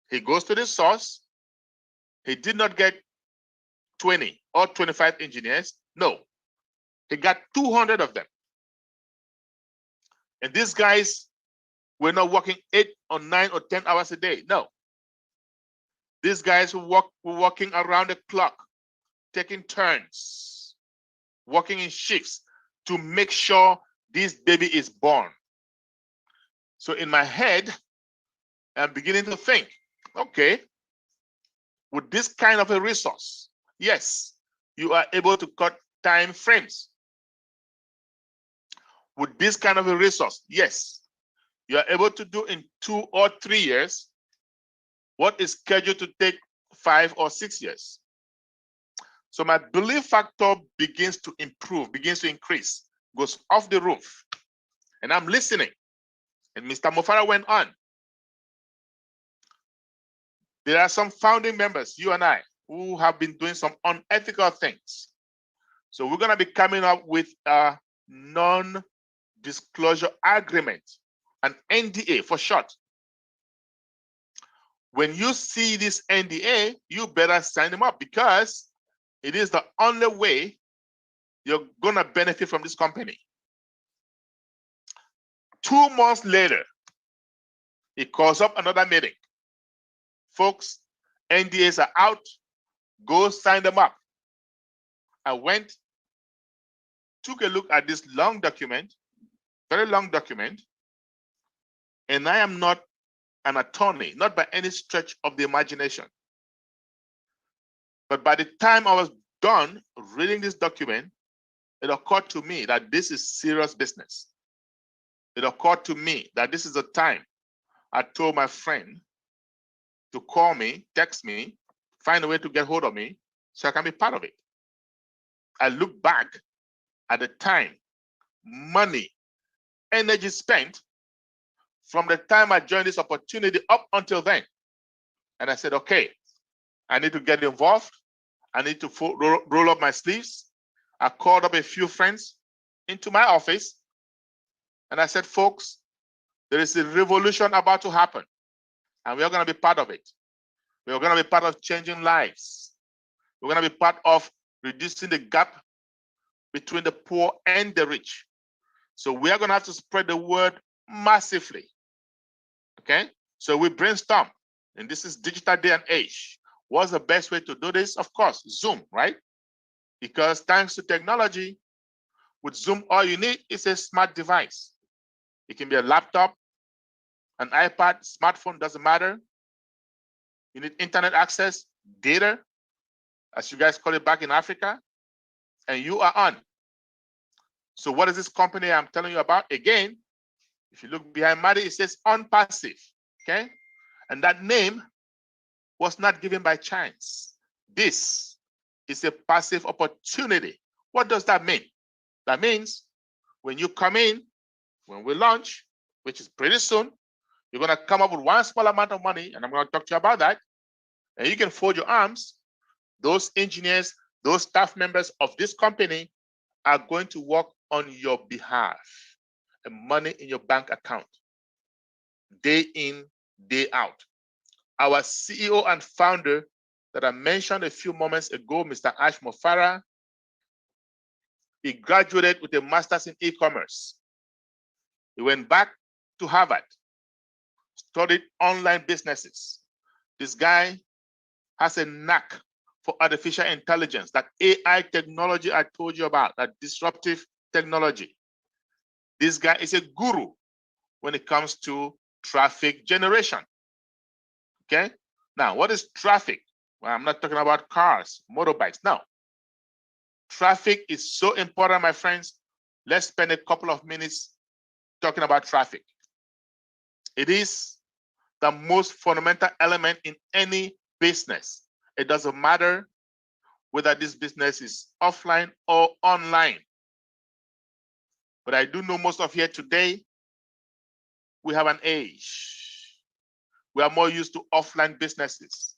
He goes to the source. He did not get 20 or 25 engineers. No, he got 200 of them. And these guys were not working 8 or 9 or 10 hours a day. No. These guys were working around the clock, taking turns, working in shifts to make sure this baby is born. So in my head, I'm beginning to think, okay, with this kind of a resource, yes, you are able to cut time frames. With this kind of a resource, yes, you are able to do in 2 or 3 years what is scheduled to take 5 or 6 years. So my belief factor begins to improve, begins to increase, goes off the roof. And I'm listening. And Mr. Mo Farah went on. There are some founding members, you and I, who have been doing some unethical things. So we're going to be coming up with a non-disclosure agreement, an NDA for short. When you see this NDA, you better sign them up because it is the only way you're going to benefit from this company. 2 months later, he calls up another meeting. Folks, NDAs are out. Go sign them up. I went, took a look at this long document, very long document, and I am not an attorney, not by any stretch of the imagination. But by the time I was done reading this document, it occurred to me that this is serious business. It occurred to me that this is the time I told my friend to call me, text me, find a way to get hold of me so I can be part of it. I look back at the time, money, energy spent from the time I joined this opportunity up until then. And I said, okay, I need to get involved. I need to roll up my sleeves. I called up a few friends into my office and I said, folks, there is a revolution about to happen and we are going to be part of it. We are going to be part of changing lives. We're going to be part of reducing the gap between the poor and the rich. So we are going to have to spread the word massively. Okay? So we brainstorm, and this is digital day and age. What's the best way to do this? Of course, Zoom, right? Because thanks to technology, with Zoom, all you need is a smart device. It can be a laptop, an iPad, smartphone, doesn't matter. You need internet access, data, as you guys call it back in Africa, and you are on. So what is this company I'm telling you about? Again, if you look behind Maddie, it says OnPassive, okay? And that name was not given by chance. This is a passive opportunity. What does that mean? That means when you come in, when we launch, which is pretty soon, you're going to come up with one small amount of money, and I'm going to talk to you about that. And you can fold your arms. Those engineers, those staff members of this company are going to work on your behalf, and money in your bank account, day in, day out. Our CEO and founder that I mentioned a few moments ago, Mr. Ash Mofara, he graduated with a master's in e-commerce. He went back to Harvard, studied online businesses. This guy has a knack for artificial intelligence, that AI technology I told you about, that disruptive technology. This guy is a guru when it comes to traffic generation. Okay? Now, what is traffic? Well, I'm not talking about cars, motorbikes. No. Traffic is so important, my friends. Let's spend a couple of minutes talking about traffic. It is the most fundamental element in any business. It doesn't matter whether this business is offline or online. But I do know most of here today, we have an age. We are more used to offline businesses.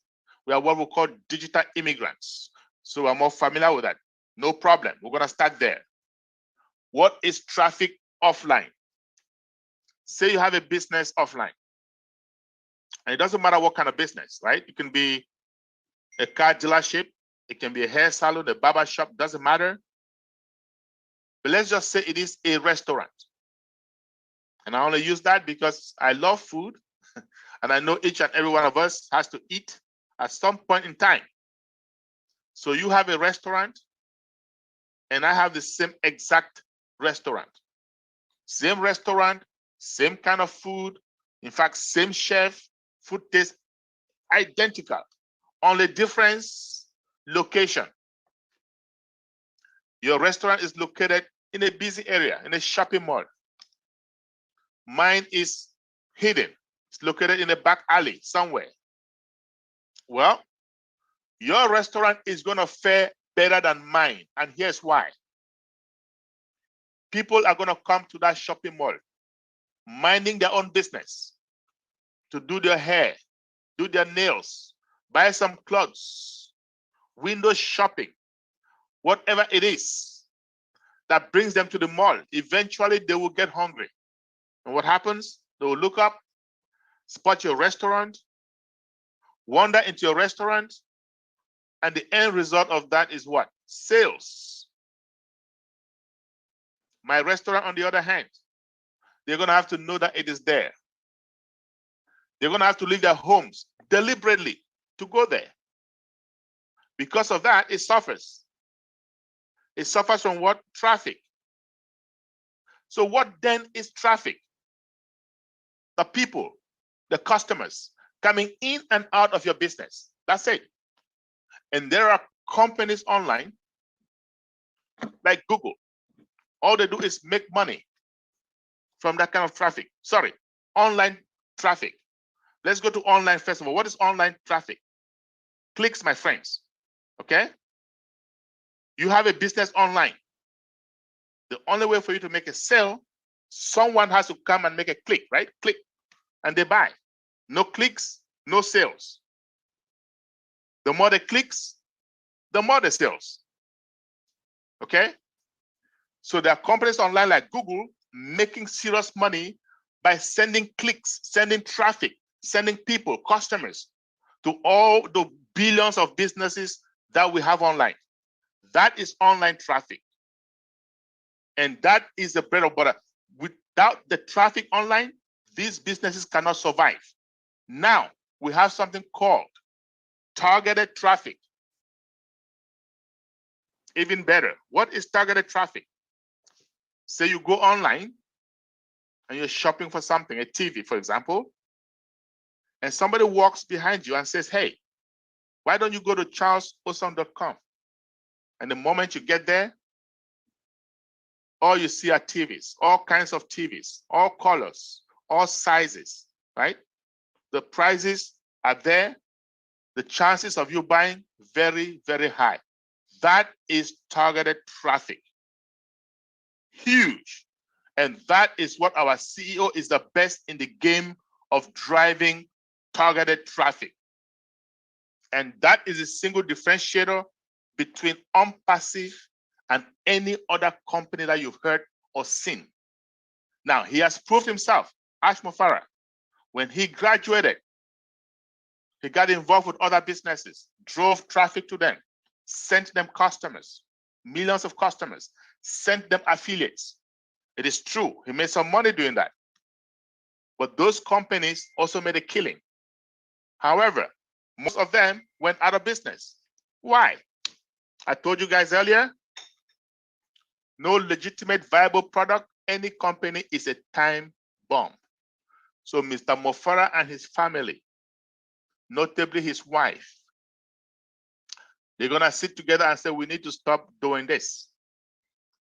We are what we call digital immigrants. So we're more familiar with that. No problem. We're going to start there. What is traffic offline? Say you have a business offline. And it doesn't matter what kind of business, right? It can be a car dealership. It can be a hair salon, a barber shop, doesn't matter. But let's just say it is a restaurant. And I only use that because I love food. And I know each and every one of us has to eat at some point in time. So you have a restaurant, and I have the same exact restaurant. Same restaurant, same kind of food. In fact, same chef, food tastes identical. Only difference, location. Your restaurant is located in a busy area, in a shopping mall. Mine is hidden. It's located in a back alley somewhere. Well, your restaurant is going to fare better than mine. And here's why. People are going to come to that shopping mall, minding their own business, to do their hair, do their nails, buy some clothes, window shopping, whatever it is that brings them to the mall. Eventually, they will get hungry. And what happens? They will look up, spot your restaurant, wander into your restaurant, and the end result of that is what? Sales. My restaurant, on the other hand, they're going to have to know that it is there. They're going to have to leave their homes deliberately to go there. Because of that, it suffers. It suffers from what? Traffic. So what then is traffic? The people, the customers coming in and out of your business. That's it. And there are companies online like Google. All they do is make money from that kind of traffic. Sorry, online traffic. Let's go to online first of all. What is online traffic? Clicks, my friends. Okay? You have a business online. The only way for you to make a sale, someone has to come and make a click, right? Click, and they buy. No clicks, no sales. The more the clicks, the more the sales. Okay? So there are companies online like Google making serious money by sending clicks, sending traffic, sending people, customers to all the billions of businesses that we have online. That is online traffic. And that is the bread and butter. Without the traffic online, these businesses cannot survive. Now, we have something called targeted traffic. Even better. What is targeted traffic? Say you go online and you're shopping for something, a TV, for example, and somebody walks behind you and says, hey, why don't you go to charlesosam.com? And the moment you get there, all you see are TVs, all kinds of TVs, all colors, all sizes, right? The prices are there. The chances of you buying very, very high. That is targeted traffic. Huge. And that is what our CEO is the best in the game of driving targeted traffic. And that is a single differentiator between OnPassive and any other company that you've heard or seen. Now, he has proved himself. Ash Mufarah, when he graduated, he got involved with other businesses, drove traffic to them, sent them customers, millions of customers, sent them affiliates. It is true, he made some money doing that. But those companies also made a killing. However, most of them went out of business. Why? I told you guys earlier, no legitimate viable product, any company is a time bomb. So Mr. Mufarah and his family, notably his wife, they're gonna sit together and say, we need to stop doing this.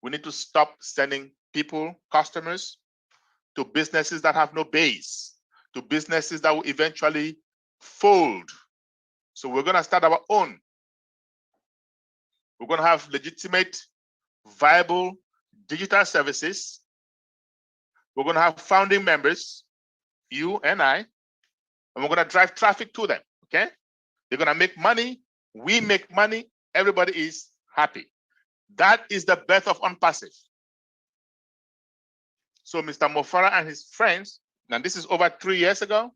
We need to stop sending people, customers, to businesses that have no base, to businesses that will eventually fold. So we're gonna start our own. We're gonna have legitimate, viable digital services. We're gonna have founding members, you and I, and we're gonna drive traffic to them, okay? They're gonna make money, we make money, everybody is happy. That is the birth of OnPassive. So Mr. Mufarah and his friends, and this is over 3 years ago,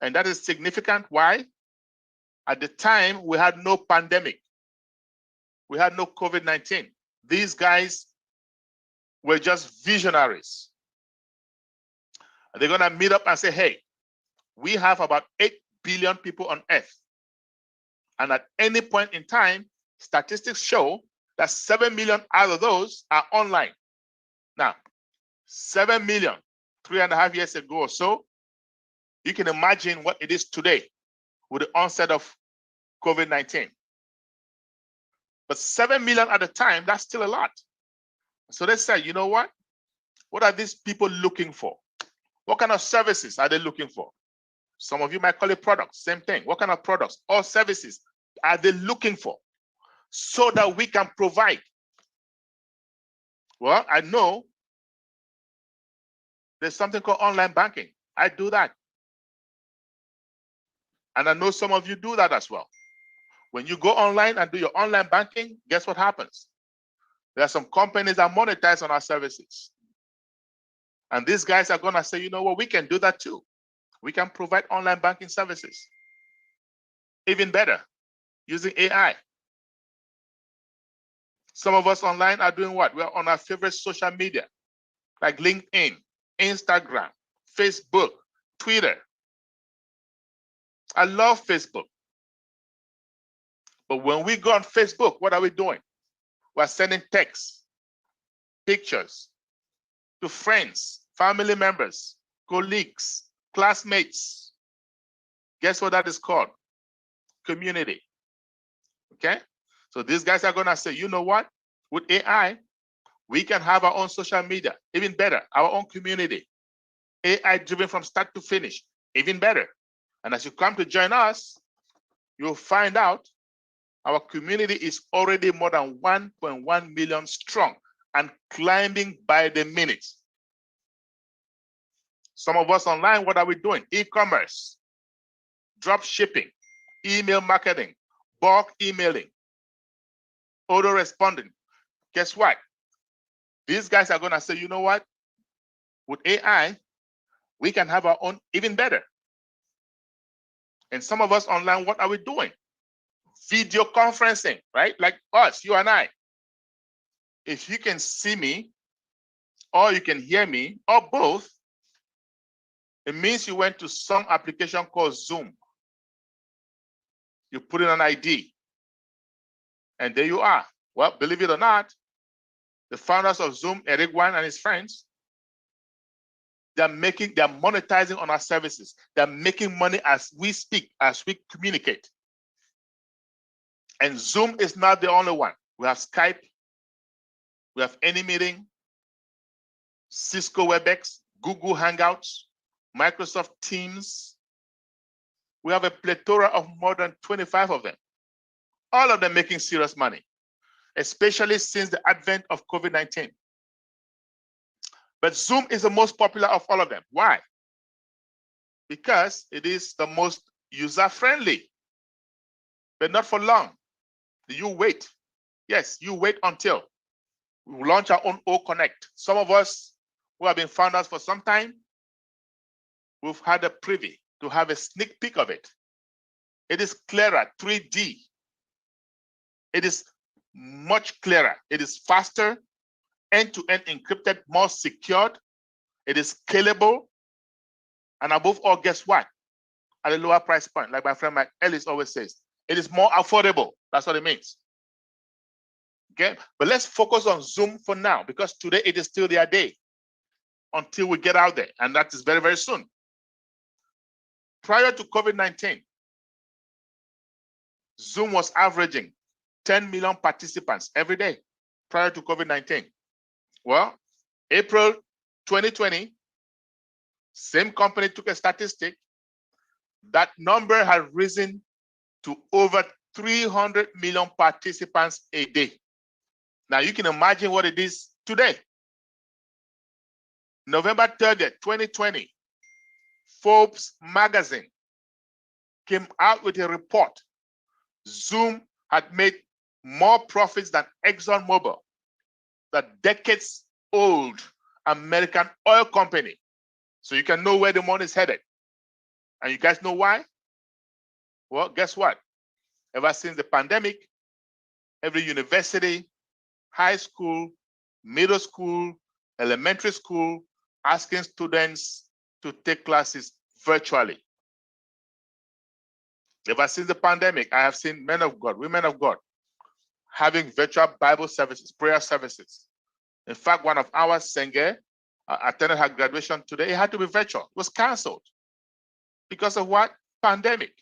and that is significant. Why? At the time, we had no pandemic. We had no COVID-19. These guys were just visionaries. They're gonna meet up and say, hey, we have about 8 billion people on Earth. And at any point in time, statistics show that 7 million out of those are online. Now, 7 million, 3.5 years ago or so, you can imagine what it is today with the onset of COVID-19. But 7 million at the time, that's still a lot. So they said, you know what? What are these people looking for? What kind of services are they looking for? Some of you might call it products, same thing. What kind of products or services are they looking for so that we can provide? Well, I know there's something called online banking. I do that. And I know some of you do that as well. When you go online and do your online banking, guess what happens? There are some companies that monetize on our services. And these guys are gonna say, you know what, we can do that too. We can provide online banking services. Even better, using AI. Some of us online are doing what? We're on our favorite social media, like LinkedIn, Instagram, Facebook, Twitter. I love Facebook. But when we go on Facebook, what are we doing? We're sending texts, pictures to friends, family members, colleagues, classmates. Guess what that is called? Community. Okay? So these guys are gonna say, you know what? With AI, we can have our own social media, even better, our own community. AI driven from start to finish, even better. And as you come to join us, you'll find out our community is already more than 1.1 million strong and climbing by the minute. Some of us online, what are we doing? E-commerce, drop shipping, email marketing, bulk emailing, auto-responding. Guess what? These guys are gonna say, you know what? With AI, we can have our own even better. And some of us online, what are we doing? video conferencing, right? Like us, you and I. If you can see me, or you can hear me, or both, it means you went to some application called Zoom. You put in an ID, and there you are. Well, believe it or not, the founders of Zoom, Eric Yuan and his friends, they're monetizing on our services. They're making money as we speak, as we communicate. And Zoom is not the only one. We have Skype, we have AnyMeeting, Cisco WebEx, Google Hangouts, Microsoft Teams. We have a plethora of more than 25 of them. All of them making serious money, especially since the advent of COVID-19. But Zoom is the most popular of all of them. Why? Because it is the most user-friendly, but not for long. You wait. Yes, you wait until we launch our own O Connect. Some of us who have been founders for some time, we've had a privy to have a sneak peek of it. It is clearer, 3D. It is much clearer. It is faster, end-to-end encrypted, more secured. It is scalable. And above all, guess what? At a lower price point, like my friend Mike Ellis always says, it is more affordable. That's what it means. Okay, but let's focus on Zoom for now, because today it is still their day until we get out there, and that is very, very soon. Prior to COVID-19, Zoom was averaging 10 million participants every day prior to COVID-19. Well, April 2020, same company took a statistic. That number had risen to over 300 million participants a day. Now you can imagine what it is today. November 30th, 2020, Forbes magazine came out with a report. Zoom had made more profits than ExxonMobil, the decades-old American oil company. So you can know where the money is headed. And you guys know why? Well, guess what? Ever since the pandemic, every university, high school, middle school, elementary school, asking students to take classes virtually. Ever since the pandemic, I have seen men of God, women of God, having virtual Bible services, prayer services. In fact, one of our Senge attended her graduation today. It had to be virtual. It was canceled. Because of what? Pandemic.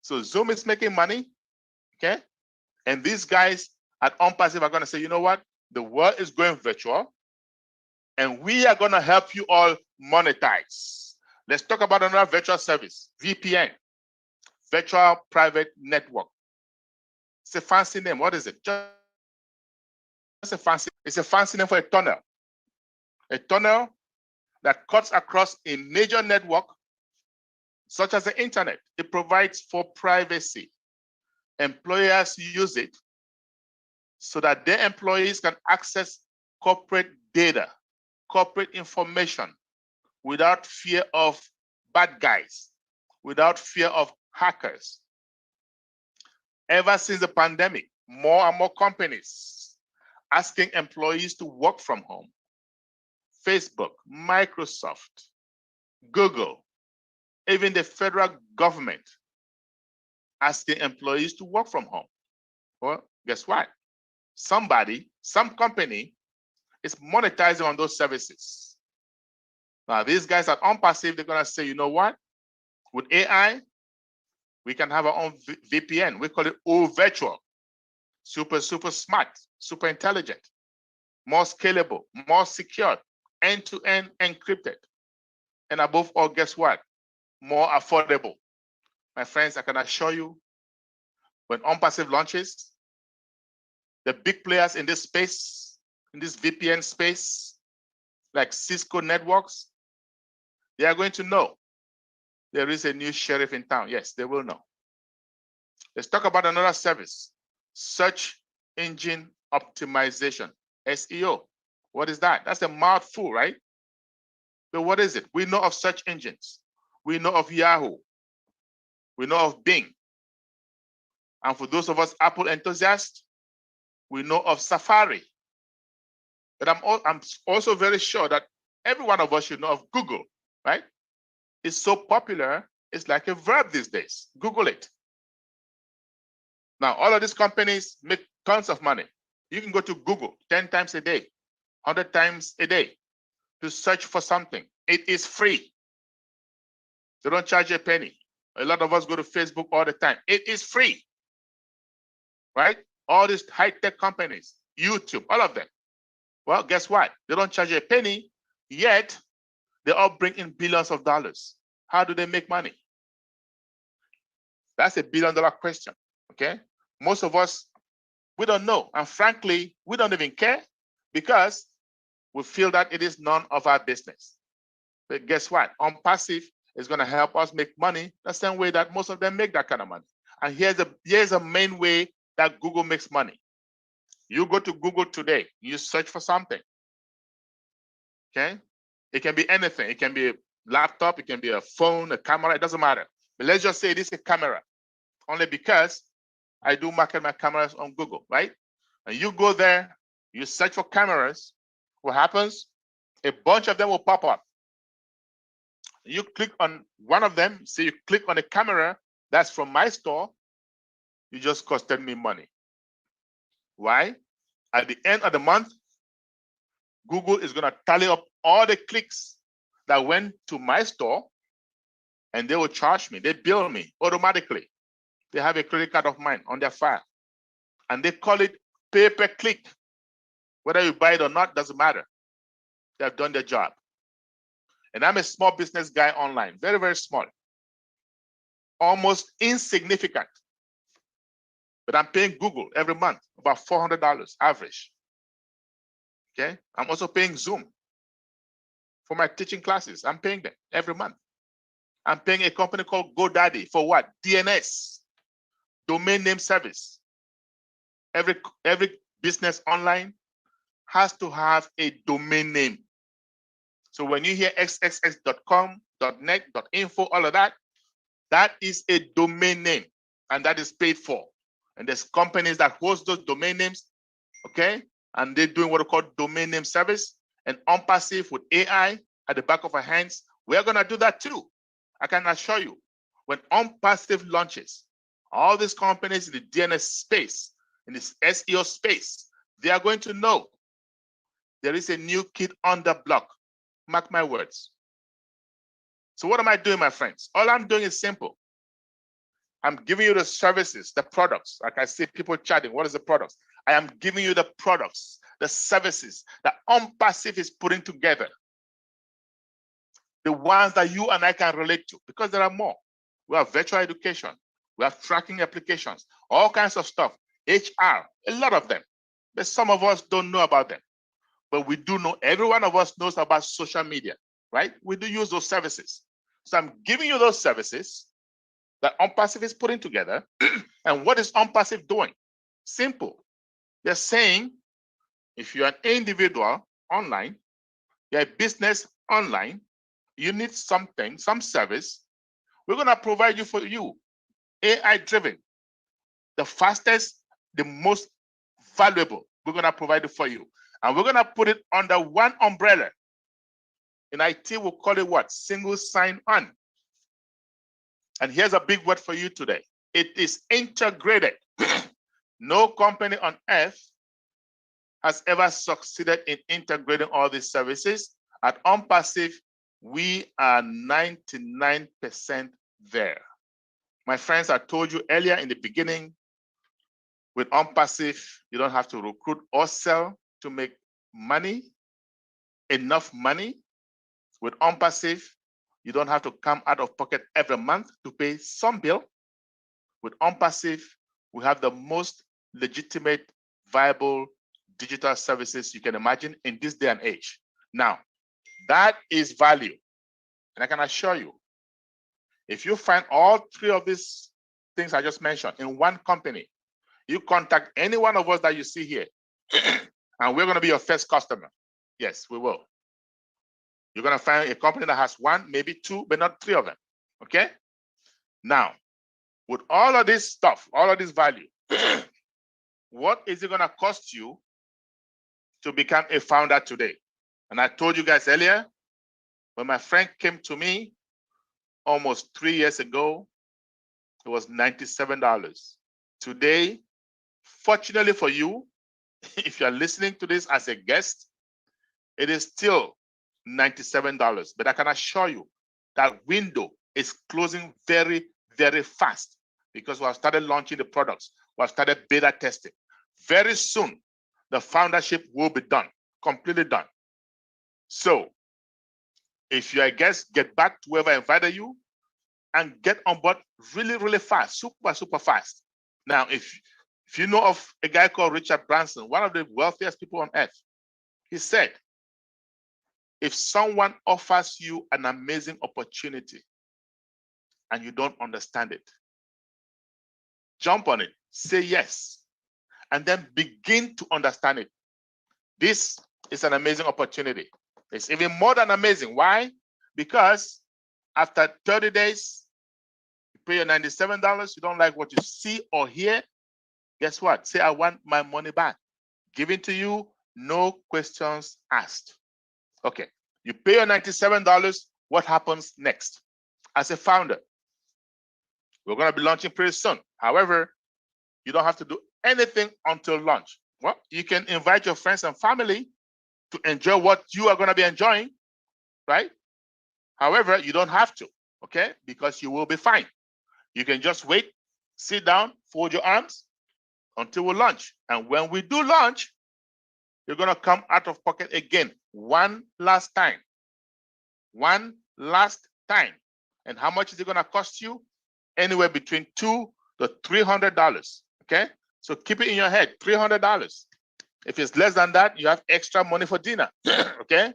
So Zoom is making money, okay? And these guys at OnPassive are going to say, you know what? The world is going virtual, and we are going to help you all monetize. Let's talk about another virtual service, VPN, Virtual Private Network. It's a fancy name. What is it? It's a fancy name for a tunnel. A tunnel that cuts across a major network, such as the internet. It provides for privacy. Employers use it so that their employees can access corporate data, corporate information, without fear of bad guys, without fear of hackers. Ever since the pandemic, more and more companies asking employees to work from home. Facebook, Microsoft, Google, even the federal government asking employees to work from home. Well, guess what? Some company is monetizing on those services. Now, these guys at OnPassive, they're going to say, you know what? With AI, we can have our own VPN. We call it O Virtual. Super smart, super intelligent, more scalable, more secure, end-to-end encrypted. And above all, guess what? More affordable. My friends, I can assure you, when OnPassive launches, the big players in this space, in this VPN space, like Cisco Networks, they are going to know there is a new sheriff in town. Yes, they will know. Let's talk about another service, search engine optimization, SEO. What is that? That's a mouthful, right? But what is it? We know of search engines. We know of Yahoo. We know of Bing. And for those of us Apple enthusiasts, we know of Safari. But I'm also very sure that every one of us should know of Google, right? It's so popular, it's like a verb these days. Google it. Now, all of these companies make tons of money. You can go to Google 10 times a day, 100 times a day to search for something. It is free. They don't charge you a penny. A lot of us go to Facebook all the time. It is free, right? All these high-tech companies, YouTube, all of them. Well, guess what? They don't charge you a penny, yet they all bring in billions of dollars. How do they make money? That's a billion-dollar question, okay? Most of us, we don't know. And frankly, we don't even care because we feel that it is none of our business. But guess what? OnPassive is going to help us make money the same way that most of them make that kind of money. And here's a main way that Google makes money. You go to Google today, you search for something, okay? It can be anything. It can be a laptop, it can be a phone, a camera, it doesn't matter. But let's just say it is a camera, only because I do market my cameras on Google, right? And you go there, you search for cameras, what happens? A bunch of them will pop up. You click on one of them, say you click on a camera that's from my store, you just costed me money. Why? At the end of the month, Google is going to tally up all the clicks that went to my store, and they will charge me. They bill me automatically. They have a credit card of mine on their file, and they call it pay-per-click. Whether you buy it or not, doesn't matter. They have done their job. And I'm a small business guy online, very, very small, almost insignificant. But I'm paying Google every month about $400 average. Okay, I'm also paying Zoom for my teaching classes. I'm paying them every month. I'm paying a company called GoDaddy for what? DNS, domain name service. Every business online has to have a domain name. So when you hear xxx.com, .net, .info, all of that, that is a domain name, and that is paid for. And there's companies that host those domain names, okay? And they're doing what we call domain name service. And OnPassive with AI at the back of our hands, we're gonna do that too. I can assure you, when OnPassive launches, all these companies in the DNS space, in this SEO space, they are going to know there is a new kid on the block. Mark my words. So what am I doing, my friends? All I'm doing is simple. I'm giving you the services, the products. Like I see people chatting, what is the products? I am giving you the products, the services that OnPassive is putting together. The ones that you and I can relate to, because there are more. We have virtual education. We have tracking applications, all kinds of stuff. HR, a lot of them. But some of us don't know about them. But we do know, every one of us knows about social media, right? We do use those services. So I'm giving you those services that OnPassive is putting together. And what is OnPassive doing? Simple. They're saying, if you're an individual online, you're a business online, you need something, some service, we're going to provide you for you, AI-driven, the fastest, the most valuable. We're going to provide it for you. And we're going to put it under one umbrella. In IT, we'll call it what? Single sign-on. And here's a big word for you today. It is integrated. No company on earth has ever succeeded in integrating all these services. At OnPassive, we are 99% there. My friends, I told you earlier in the beginning, with OnPassive, you don't have to recruit or sell to make money, enough money. With OnPassive, you don't have to come out of pocket every month to pay some bill. With OnPassive, we have the most legitimate, viable digital services you can imagine in this day and age. Now, that is value. And I can assure you, if you find all three of these things I just mentioned in one company, you contact any one of us that you see here, and we're going to be your first customer. Yes, we will. You're going to find a company that has one, maybe two, but not three of them. Okay? Now, with all of this stuff, all of this value, what is it going to cost you to become a founder today? And I told you guys earlier, when my friend came to me almost 3 years ago, it was $97. Today, fortunately for you, if you're listening to this as a guest, it is still $97. But I can assure you that window is closing very, very fast because we have started launching the products. We have started beta testing. Very soon, the foundership will be done, completely done. So if you're a guest, get back to whoever invited you and get on board really, really fast, super, super fast. Now, if you know of a guy called Richard Branson, one of the wealthiest people on earth, he said, if someone offers you an amazing opportunity and you don't understand it, jump on it, say yes, and then begin to understand it. This is an amazing opportunity. It's even more than amazing. Why? Because after 30 days, you pay your $97, you don't like what you see or hear, guess what? Say, I want my money back. Given to you, no questions asked. Okay, you pay your $97, what happens next? As a founder, we're going to be launching pretty soon. However, you don't have to do anything until launch. Well, you can invite your friends and family to enjoy what you are going to be enjoying, right? However, you don't have to, okay? Because you will be fine. You can just wait, sit down, fold your arms until we launch. And when we do launch, you're going to come out of pocket again, one last time. One last time. And how much is it going to cost you? Anywhere between $200 to $300, okay? So keep it in your head, $300. If it's less than that, you have extra money for dinner, okay?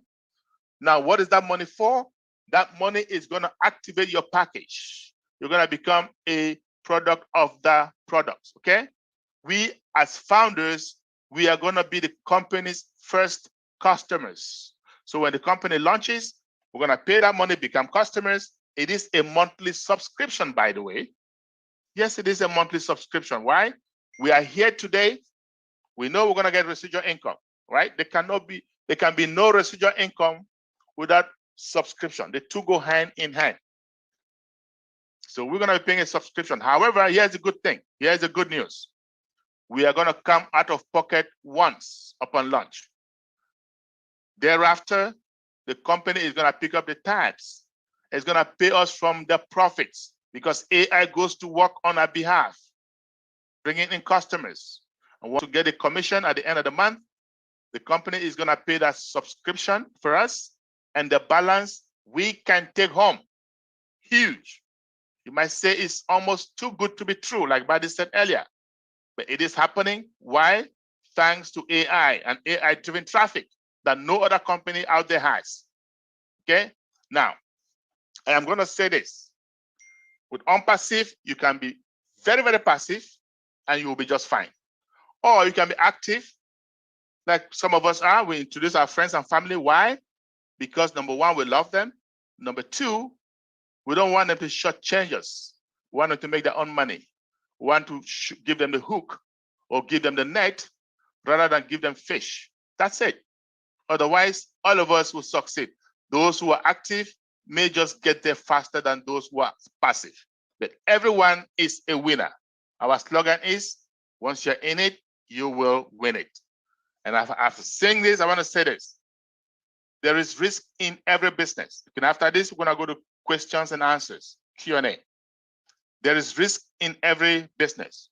Now, what is that money for? That money is going to activate your package. You're going to become a product of the products, okay? We, as founders, we are going to be the company's first customers. So when the company launches, we're going to pay that money, become customers. It is a monthly subscription, by the way. Yes, it is a monthly subscription. Why? We are here today. We know we're going to get residual income, right? There can be no residual income without subscription. The two go hand in hand. So we're going to be paying a subscription. However, here's the good thing. Here's the good news. We are going to come out of pocket once upon launch. Thereafter, the company is going to pick up the tabs. It's going to pay us from the profits because AI goes to work on our behalf, bringing in customers. And want to get a commission at the end of the month, the company is going to pay that subscription for us, and the balance we can take home. Huge. You might say it's almost too good to be true, like Buddy said earlier, but it is happening. Why? Thanks to AI and AI-driven traffic that no other company out there has. Okay? Now, I am going to say this. With OnPassive, you can be very, very passive, and you will be just fine. Or you can be active, like some of us are. We introduce our friends and family. Why? Because number one, we love them. Number two, we don't want them to shortchange us. We want them to make their own money. We want to give them the hook or give them the net rather than give them fish. That's it. Otherwise, all of us will succeed. Those who are active may just get there faster than those who are passive. But everyone is a winner. Our slogan is, once you're in it, you will win it. And after saying this, I want to say this. There is risk in every business. And after this, we're going to go to questions and answers, Q&A. There is risk in every business.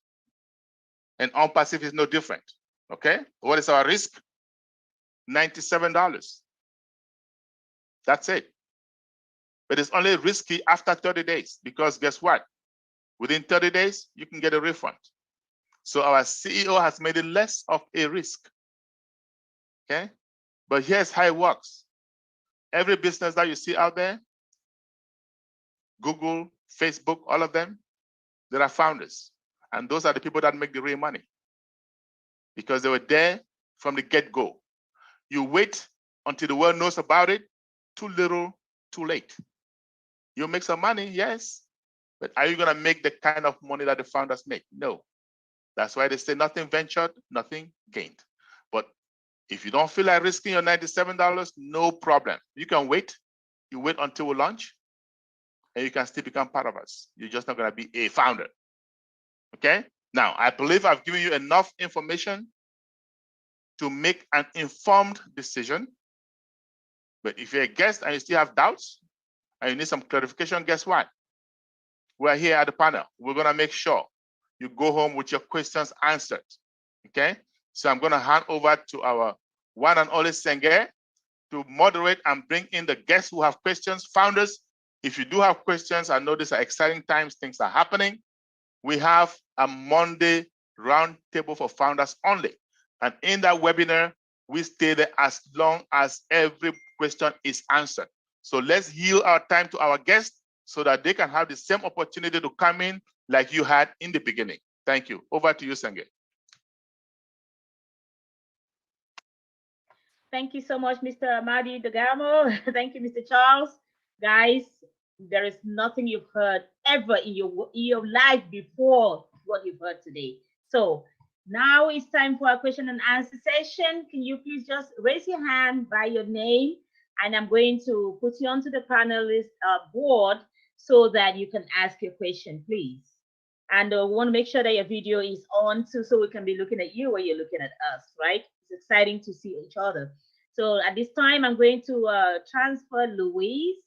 And OnPassive is no different, okay? What is our risk? $97. That's it. But it's only risky after 30 days because guess what? Within 30 days, you can get a refund. So our CEO has made it less of a risk, okay? But here's how it works. Every business that you see out there, Google, Facebook, all of them, there are founders. And those are the people that make the real money because they were there from the get-go. You wait until the world knows about it, too little, too late. You make some money, yes, But are you going to make the kind of money that the founders make? No. That's why they say nothing ventured, nothing gained. But if you don't feel like risking your $97, no problem. You can wait. You wait until we launch, and you can still become part of us. You're just not going to be a founder. Okay? Now, I believe I've given you enough information to make an informed decision. But if you're a guest and you still have doubts and you need some clarification, guess what? We're here at the panel. We're going to make sure you go home with your questions answered. Okay? So I'm going to hand over to our one and only Senge to moderate and bring in the guests who have questions. Founders, if you do have questions, I know these are exciting times, things are happening. We have a Monday roundtable for founders only. And in that webinar, we stay there as long as every question is answered. So let's yield our time to our guests so that they can have the same opportunity to come in like you had in the beginning. Thank you. Over to you, Senge. Thank you so much, Mr. Amadi Dagamo. Thank you, Mr. Charles. Guys, there is nothing you've heard ever in your life before what you've heard today. So now it's time for our question and answer session. Can you please just raise your hand by your name, and I'm going to put you onto the panelist board so that you can ask your question, please. And we want to make sure that your video is on too, so we can be looking at you while you're looking at us, right? It's exciting to see each other. So at this time, I'm going to transfer Louise.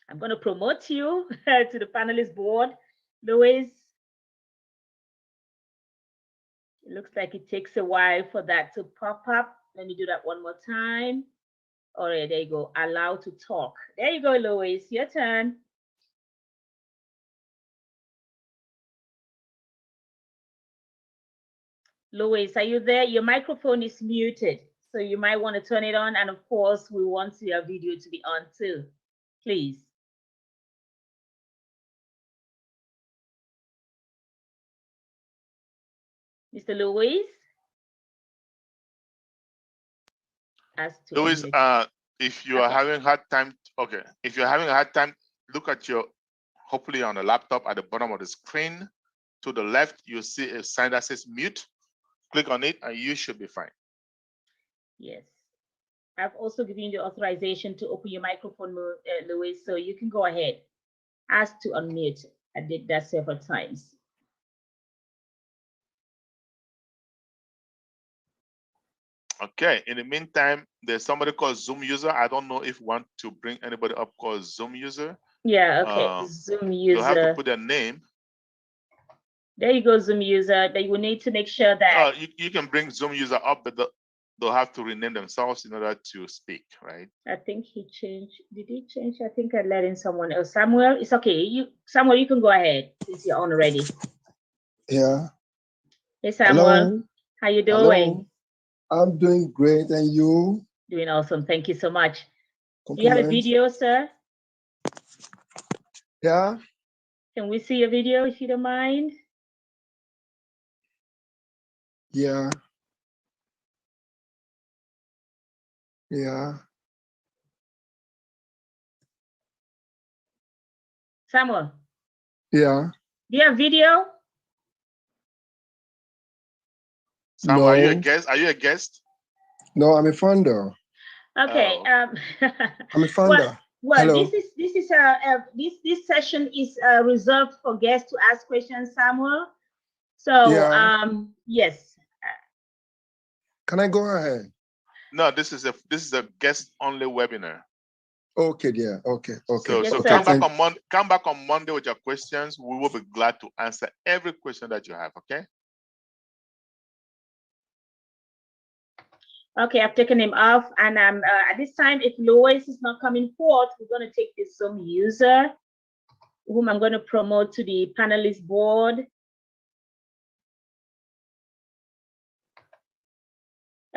I'm going to promote you to the panelist board. Louise, it looks like it takes a while for that to pop up. Let me do that one more time. All right, there you go. Allow to talk. There you go, Louise. Your turn. Louise, are you there? Your microphone is muted, so you might want to turn it on. And of course, we want your video to be on too, please. Mr. Louise? Louise, if you are having a hard time, okay, if you're having a hard time, look at your, hopefully on the laptop at the bottom of the screen. To the left, you see a sign that says mute. Click on it and you should be fine. Yes. I've also given you the authorization to open your microphone, Louise, so you can go ahead. Ask to unmute. I did that several times. Okay, in the meantime, there's somebody called Zoom user. I don't know if you want to bring anybody up called Zoom user. Yeah, okay, Zoom user. You'll have to put their name. There you go, Zoom user. That you will need to make sure that. You can bring Zoom user up, but they'll have to rename themselves in order to speak, right? I think he changed. Did he change? I think I let in someone else. Samuel, it's okay. Samuel, you can go ahead since you're on already. Yeah. Hey, Samuel. Hello. How you doing? Hello. I'm doing great, and you? Doing awesome. Thank you so much. Do you have a video, sir? Yeah. Can we see your video if you don't mind? Yeah. Yeah. Samuel. Yeah. Do you have video? Samuel, No. are you a guest? Are you a guest? No, I'm a founder. Okay. I'm a founder. Well, Hello. this session is reserved for guests to ask questions, Samuel. So Yeah. yes. Can I go ahead? No, this is a guest only webinar. Okay, yeah. Okay. So, Yes, so sir. come back on Monday with your questions. We will be glad to answer every question that you have. Okay. Okay, I've taken him off, and at this time, if Lois is not coming forth, we're going to take this Zoom user, whom I'm going to promote to the panelist board.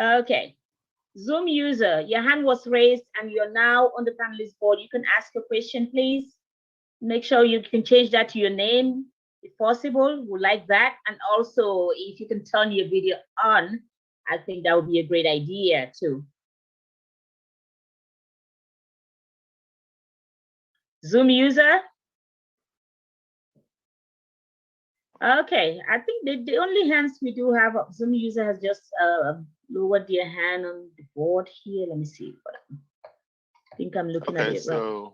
Okay, Zoom user, your hand was raised, and you're now on the panelist board. You can ask a question, please. Make sure you can change that to your name, if possible. We like that, and also if you can turn your video on, I think that would be a great idea too. Zoom user? Okay, I think the only hands we do have, Zoom user has just lowered their hand on the board here. Let me see. I think I'm looking at it right.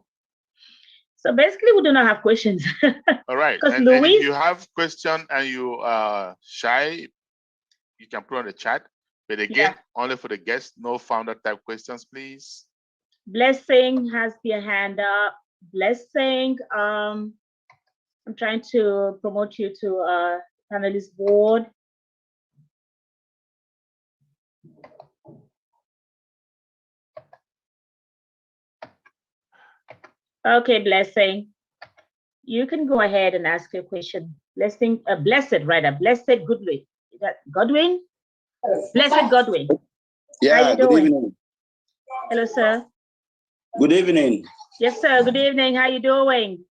So basically, we do not have questions. All right. Because And if Luis, you have question and you are shy, you can put on the chat. But again, only for the guests, no founder type questions, please. Blessing has their hand up. Blessing, I'm trying to promote you to panelist board. Okay, Blessing, you can go ahead and ask your question. Blessing, Blessed Godwin. Is that Godwin? Blessed Godwin. Yeah, how you good doing? evening. Hello, sir. Good evening. Yes, sir. Good evening. How you doing?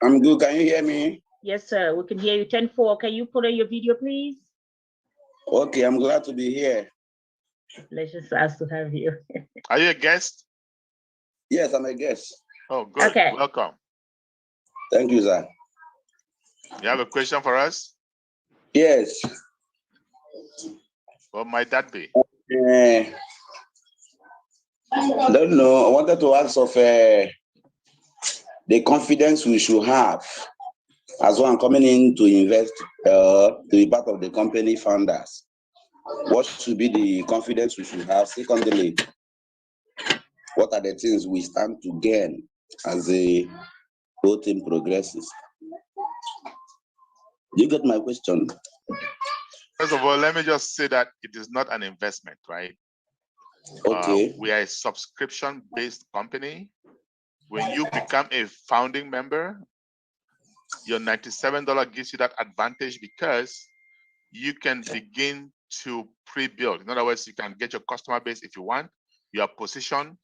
I'm good. Can you hear me? Yes, sir. We can hear you. 10-4. Can you put on your video, please? Okay, I'm glad to be here. Pleasure for us to have you. Are you a guest? Yes, I'm a guest. Oh, good. Okay. Welcome. Thank you, sir. You have a question for us? Yes. What might that be? I don't know. I wanted to ask of the confidence we should have as one coming in to invest, to be part of the company founders. What should be the confidence we should have? Secondly, what are the things we stand to gain as the whole thing progresses? You get my question? First of all, let me just say that it is not an investment, right? Okay. We are a subscription-based company. When you become a founding member, your $97 gives you that advantage because you can begin to pre-build. In other words, you can get your customer base if you want. You are positioned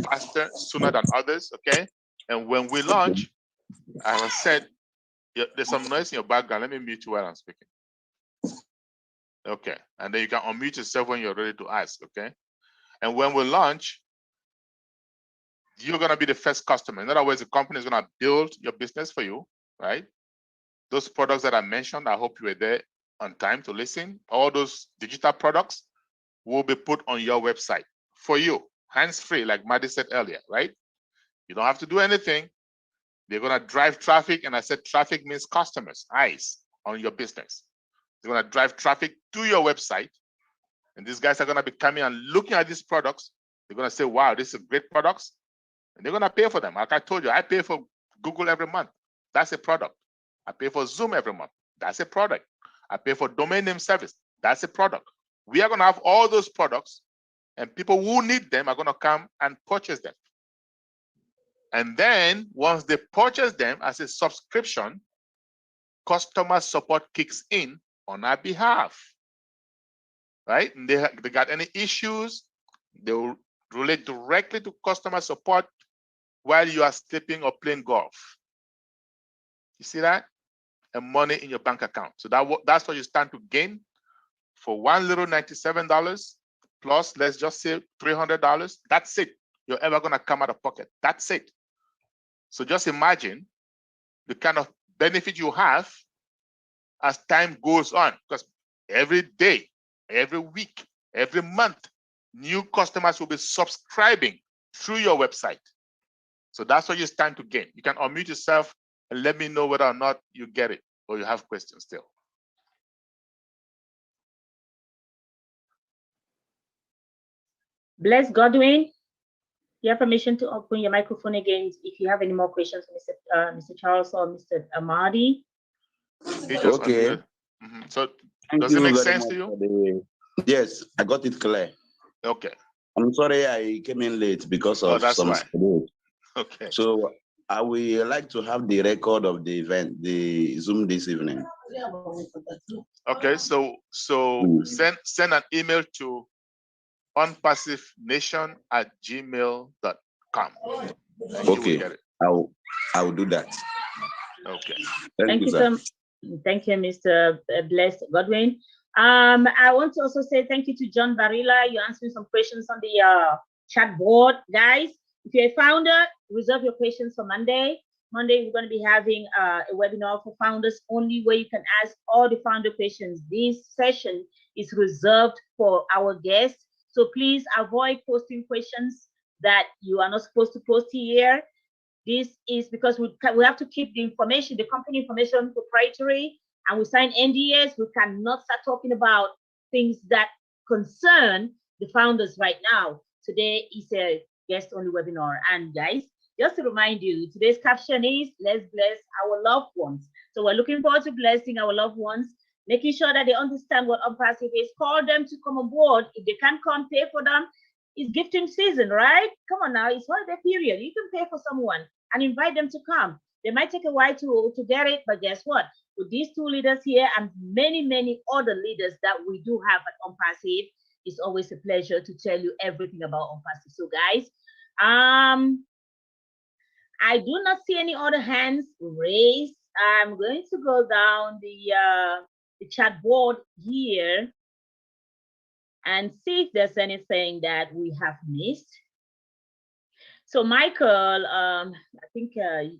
faster, sooner than others, okay? And when we launch, as I said, there's some noise in your background. Let me mute you while I'm speaking. Okay, and then you can unmute yourself when you're ready to ask, okay? And when we launch, you're gonna be the first customer. In other words, the company is gonna build your business for you, right? Those products that I mentioned, I hope you were there on time to listen. All those digital products will be put on your website for you, hands-free, like Maddie said earlier, right? You don't have to do anything. They're gonna drive traffic, and I said traffic means customers, eyes on your business. They're gonna drive traffic to your website, and these guys are gonna be coming and looking at these products. They're gonna say, wow, this is great products, and they're gonna pay for them. Like I told you, I pay for Google every month. That's a product. I pay for Zoom every month. That's a product. I pay for domain name service. That's a product. We are gonna have all those products, and people who need them are gonna come and purchase them. And then once they purchase them as a subscription, customer support kicks in on our behalf, right? And they got any issues, they will relate directly to customer support while you are sleeping or playing golf. You see that? And money in your bank account. So that's what you stand to gain for one little $97 plus, let's just say $300. That's it. You're ever gonna come out of pocket. That's it. So just imagine the kind of benefit you have as time goes on, because every day, every week, every month, new customers will be subscribing through your website. So that's what you stand to gain. You can unmute yourself and let me know whether or not you get it or you have questions still. Bless Godwin. You have permission to open your microphone again if you have any more questions, Mr. Charles or Mr. Amadi. Okay. So Thank does it make very sense much to you? Yes, I got it clear. Okay. I'm sorry I came in late because of some schedule. Okay. So I would like to have the record of the event, the Zoom this evening. Okay, so send an email to unpassivenation@gmail.com. Okay, I will do that. Okay. Thank you, sir. Thank you, Mr. Blessed Godwin. I want to also say thank you to John Barilla. You're answering some questions on the chat board, guys. If you're a founder, reserve your questions for Monday. Monday, we're going to be having a webinar for founders only, where you can ask all the founder questions. This session is reserved for our guests. So please avoid posting questions that you are not supposed to post here. This is because we have to keep the information, the company information, proprietary, and we sign NDAs. We cannot start talking about things that concern the founders right now. Today is a guest only webinar. And guys, just to remind you, today's caption is let's bless our loved ones. So we're looking forward to blessing our loved ones, making sure that they understand what Unpassive is. Call them to come on board. If they can't come, pay for them. It's gifting season, right? Come on now, it's holiday period. You can pay for someone and invite them to come. They might take a while to get it, but guess what? With these two leaders here and many, many other leaders that we do have at Unpassive, it's always a pleasure to tell you everything about Unpassive. So guys, I do not see any other hands raised. I'm going to go down the chat board here and see if there's anything that we have missed. So Michael, I think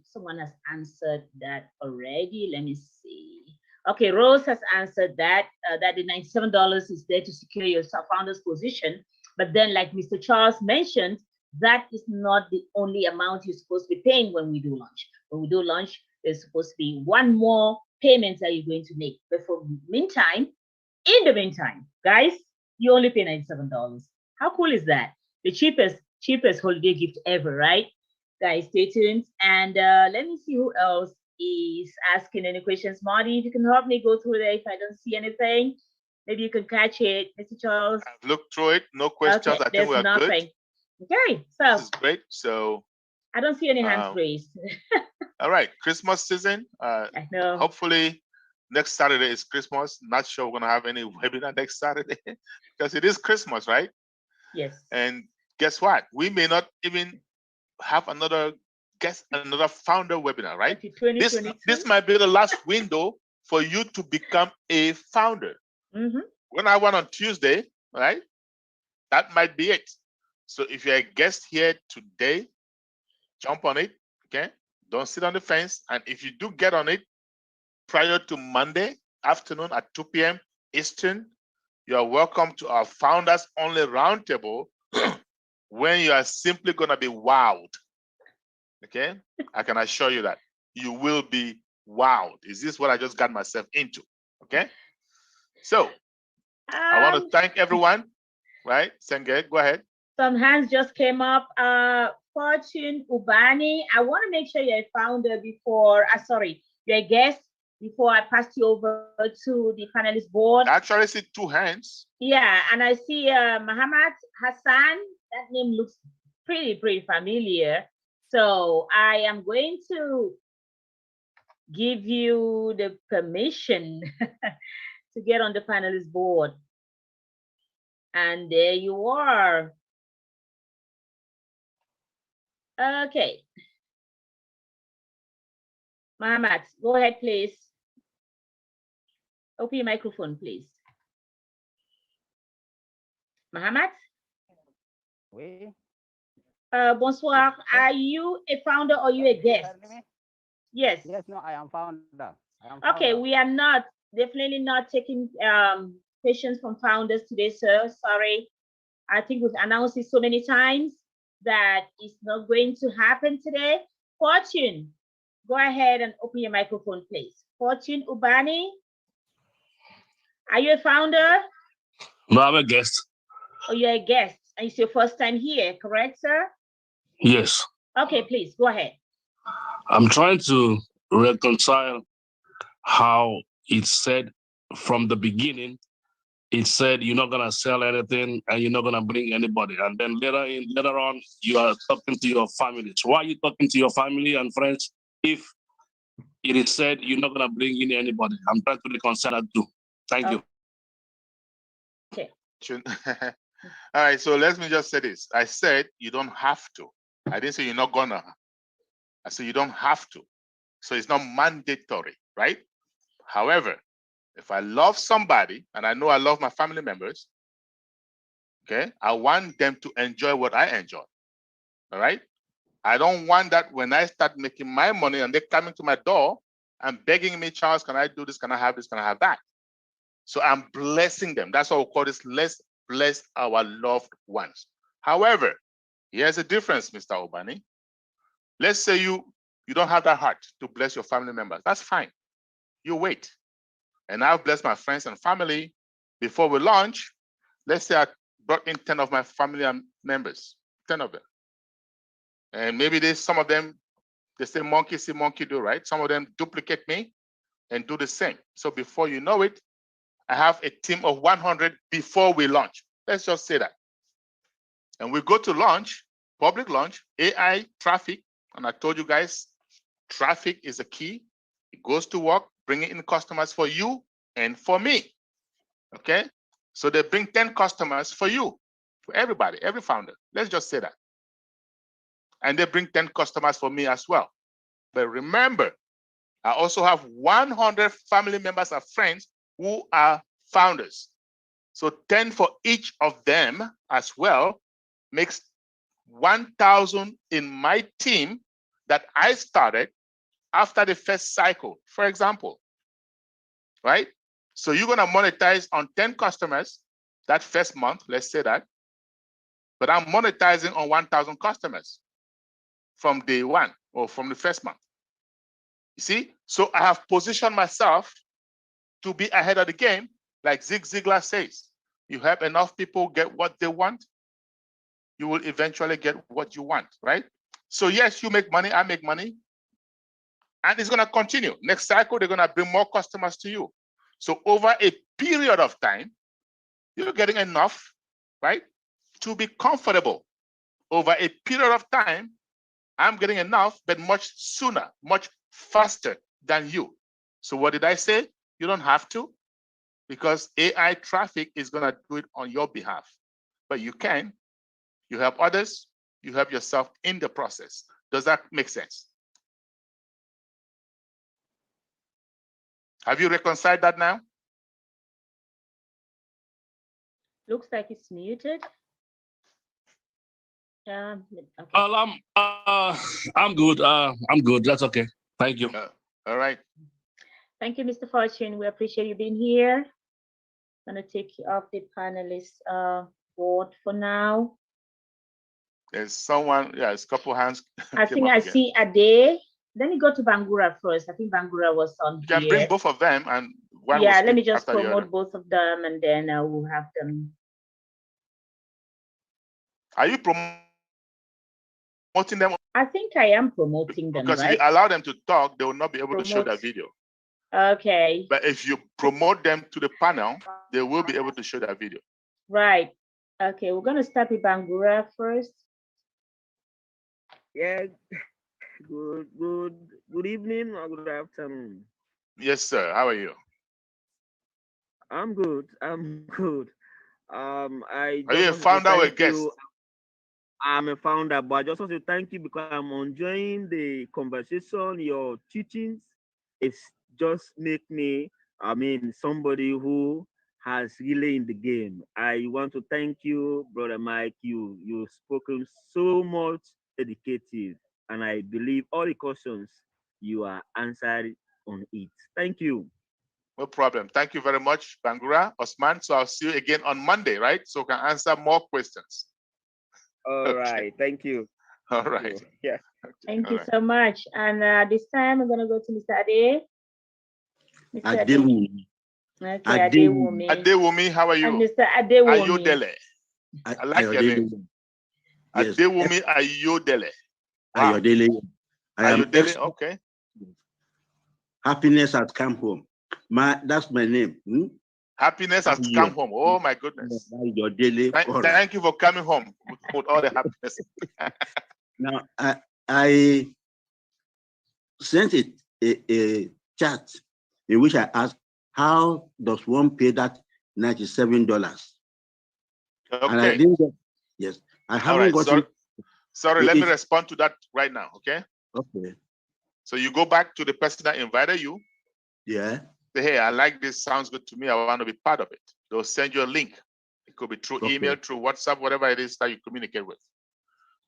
someone has answered that already. Let me see. Okay, Rose has answered that, that the $97 is there to secure your founder's position. But then, like Mr. Charles mentioned, that is not the only amount you're supposed to be paying when we do launch. When we do launch, there's supposed to be one more payment that you're going to make. But for meantime, in the meantime, guys, you only pay $97. How cool is that? The cheapest holiday gift ever, right? Guys, stay tuned. And let me see who else is asking any questions. Marty, if you can help me go through there if I don't see anything, maybe you can catch it. Mr. Charles. I've looked through it. No questions. Okay, I think we're good. Okay, so this is great. So I don't see any hands raised. All right, Christmas season. I know. Hopefully next Saturday is Christmas. Not sure we're gonna have any webinar next Saturday because it is Christmas, right? Yes. And guess what? We may not even have another founder webinar, right? This might be the last window for you to become a founder. Mm-hmm. When I went on Tuesday, right? That might be it. So if you're a guest here today, jump on it, okay? Don't sit on the fence. And if you do get on it prior to Monday afternoon at 2 p.m. Eastern, you're welcome to our Founders Only Roundtable when you are simply going to be wowed, okay? I can assure you that. You will be wowed. Is this what I just got myself into, okay? So I want to thank everyone, right? Senge, go ahead. Some hands just came up. Fortune Ubani, I want to make sure you're a founder before, you're a guest before I pass you over to the panelist board. I actually see two hands. Yeah, and I see Muhammad Hassan. That name looks pretty familiar. So I am going to give you the permission to get on the panelist board. And there you are. Okay. Muhammad, go ahead, please. Open your microphone, please. Muhammad? Oui. Bonsoir. Are you a founder or you a guest? Yes. Yes, no, I am founder. Okay, we are definitely not taking questions from founders today, sir. Sorry. I think we've announced it so many times that it's not going to happen today. Fortune, go ahead and open your microphone, please. Fortune Ubani, are you a founder? No, I'm a guest. Oh, you're a guest, and it's your first time here, correct, sir? Yes. Okay, please, go ahead. I'm trying to reconcile how it said from the beginning, it said you're not gonna sell anything and you're not gonna bring anybody. And then later on, you are talking to your family. So why are you talking to your family and friends if it is said you're not gonna bring in anybody? I'm trying to reconcile that too. Thank you. Okay. All right, so let me just say this. I said you don't have to. I didn't say you're not gonna. I said you don't have to. So it's not mandatory, right? However, if I love somebody and I know I love my family members, okay, I want them to enjoy what I enjoy. All right. I don't want that when I start making my money and they're coming to my door and begging me, Charles, can I do this? Can I have this? Can I have that? So I'm blessing them. That's what we call this. Let's bless our loved ones. However, here's a difference, Mr. Obani. Let's say you don't have that heart to bless your family members. That's fine. You wait. And I'll bless my friends and family before we launch. Let's say I brought in 10 of my family members, 10 of them. And maybe some of them, they say monkey see, monkey do, right? Some of them duplicate me and do the same. So before you know it, I have a team of 100 before we launch. Let's just say that. And we go to launch, public launch, AI traffic. And I told you guys, traffic is the key. It goes to work, bringing in customers for you and for me. Okay? So they bring 10 customers for you, for everybody, every founder. Let's just say that. And they bring 10 customers for me as well. But remember, I also have 100 family members and friends who are founders. So 10 for each of them as well makes 1,000 in my team that I started after the first cycle, for example, right? So you're gonna monetize on 10 customers that first month, let's say that, but I'm monetizing on 1,000 customers from day one or from the first month. You see? So I have positioned myself to be ahead of the game. Like Zig Ziglar says, you help enough people get what they want, you will eventually get what you want, right? So yes, you make money, I make money, and it's gonna continue. Next cycle, they're gonna bring more customers to you. So over a period of time, you're getting enough, right, to be comfortable. Over a period of time, I'm getting enough, but much sooner, much faster than you. So what did I say? You don't have to, because AI traffic is gonna do it on your behalf. But you can, you help others, you help yourself in the process. Does that make sense? Have you reconciled that now? Looks like it's muted. Okay. Well, I'm good. I'm good. That's okay. Thank you. All right. Thank you, Mr. Fortune. We appreciate you being here. I'm gonna take you off the panelist board for now. There's someone, yeah, it's a couple hands. I think I see Ade. Let me go to Bangura first. I think Bangura was on. You can bring both of them, and one yeah, will let me speak just after the other. promote both of them, and then we'll have them. Are you promoting them? I think I am promoting them, because right? if you allow them to talk, they will not be able to show their video. Okay. But if you promote them to the panel, they will be able to show their video. Right. Okay, we're gonna start with Bangura first. Yeah. Good evening or good afternoon. Yes, sir. How are you? I'm good. I'm good. Are you a founder or a guest? I'm a founder, but I just want to thank you because I'm enjoying the conversation, your teachings. It's just make me, somebody who has really in the game. I want to thank you, Brother Mike. You've spoken so much educative, and I believe all the questions you are answered on it. Thank you. No problem. Thank you very much, Bangura, Osman. So I'll see you again on Monday, right? So we can answer more questions. All right. Thank you. All right. You. Yeah. Okay. Thank you so much. And this time we're gonna go to Mr. Ade. Mr. Adewumi. Okay, Adewumi. Adewumi, how are you? And Mr. Adewumi. Ayodele. I like your name. Yes. Adewumi Ayodele. Wow. Ayodele. Ayodele, okay. Happiness has come home. That's my name. Happiness has come home. Oh my goodness. Ayodele. Thank you for coming home with all the happiness. Now I sent a chat in which I asked, how does one pay that $97? Okay. And I didn't get, yes, I haven't got it. Sorry, let me respond to that right now, okay? Okay. So you go back to the person that invited you. Yeah. Say, hey, I like this, sounds good to me. I want to be part of it. They'll send you a link. It could be through email, through WhatsApp, whatever it is that you communicate with.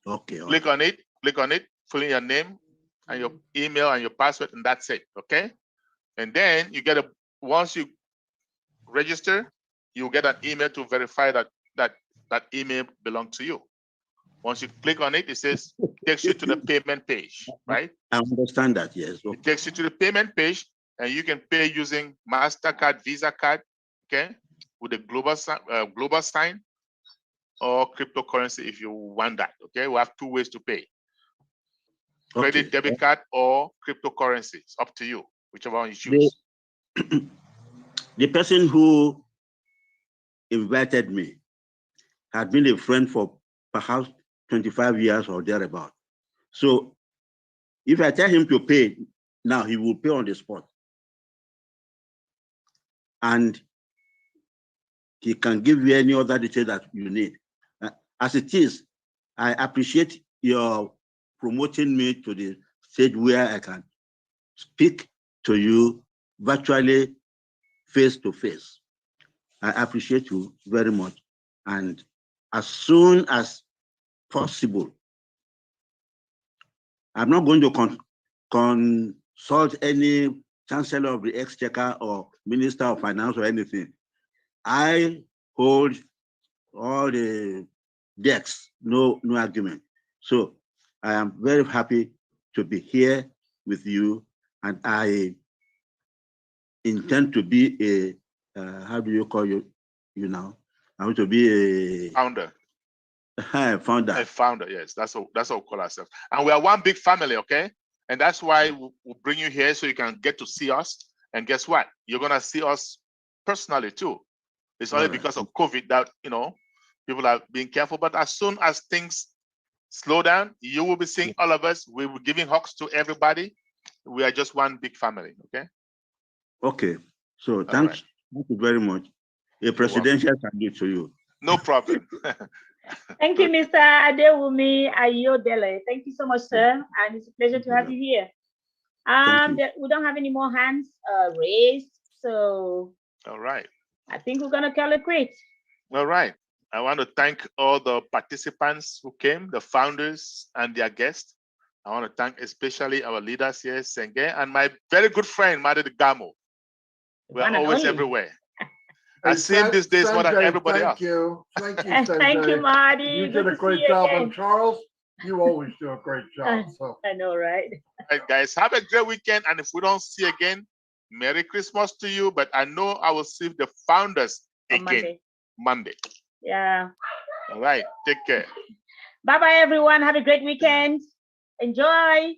Okay. Click on it, click on it, fill in your name and your email and your password, and that's it. Okay. And then you get once you register, you get an email to verify that email belongs to you. Once you click on it, it says, takes you to the payment page, right? I understand that, yes. Okay. It takes you to the payment page, and you can pay using MasterCard, Visa card, okay, with a global sign or cryptocurrency if you want that, okay? We have two ways to pay. Credit, debit card, or cryptocurrency. It's up to you, whichever one you choose. The person who invited me had been a friend for perhaps 25 years or thereabout. So if I tell him to pay now, he will pay on the spot. And he can give you any other detail that you need. As it is, I appreciate your promoting me to the stage where I can speak to you virtually, face to face. I appreciate you very much. And as soon as possible, I'm not going to consult any chancellor of the exchequer or minister of finance or anything. I hold all the debts, no argument. So I am very happy to be here with you, and I intend to be a how do you call you now? I want to be a founder. Founder. A founder, yes. That's what we call ourselves. And we are one big family, okay? And that's why we'll bring you here so you can get to see us. And guess what? You're gonna see us personally too. It's only because of COVID that people are being careful. But as soon as things slow down, you will be seeing all of us. We will be giving hugs to everybody. We are just one big family, okay? Okay. So thank you very much. A presidential salute to you. No problem. Thank you, Mr. Adewumi Ayodele. Thank you so much, sir. And it's a pleasure to have you here. We don't have any more hands raised. So all right. I think we're gonna call it quits. All right. I want to thank all the participants who came, the founders and their guests. I want to thank especially our leaders here, Senge, and my very good friend, Madi Gamo. We're always everywhere. I see him these days more than everybody else. Thank you, Sanjay. Thank you, Marty. You did a great job, and Charles, you always do a great job. So I know, right? All right, guys, have a great weekend, and if we don't see again, Merry Christmas to you. But I know I will see the founders again Monday. Yeah. All right. Take care. Bye-bye, everyone. Have a great weekend. Enjoy.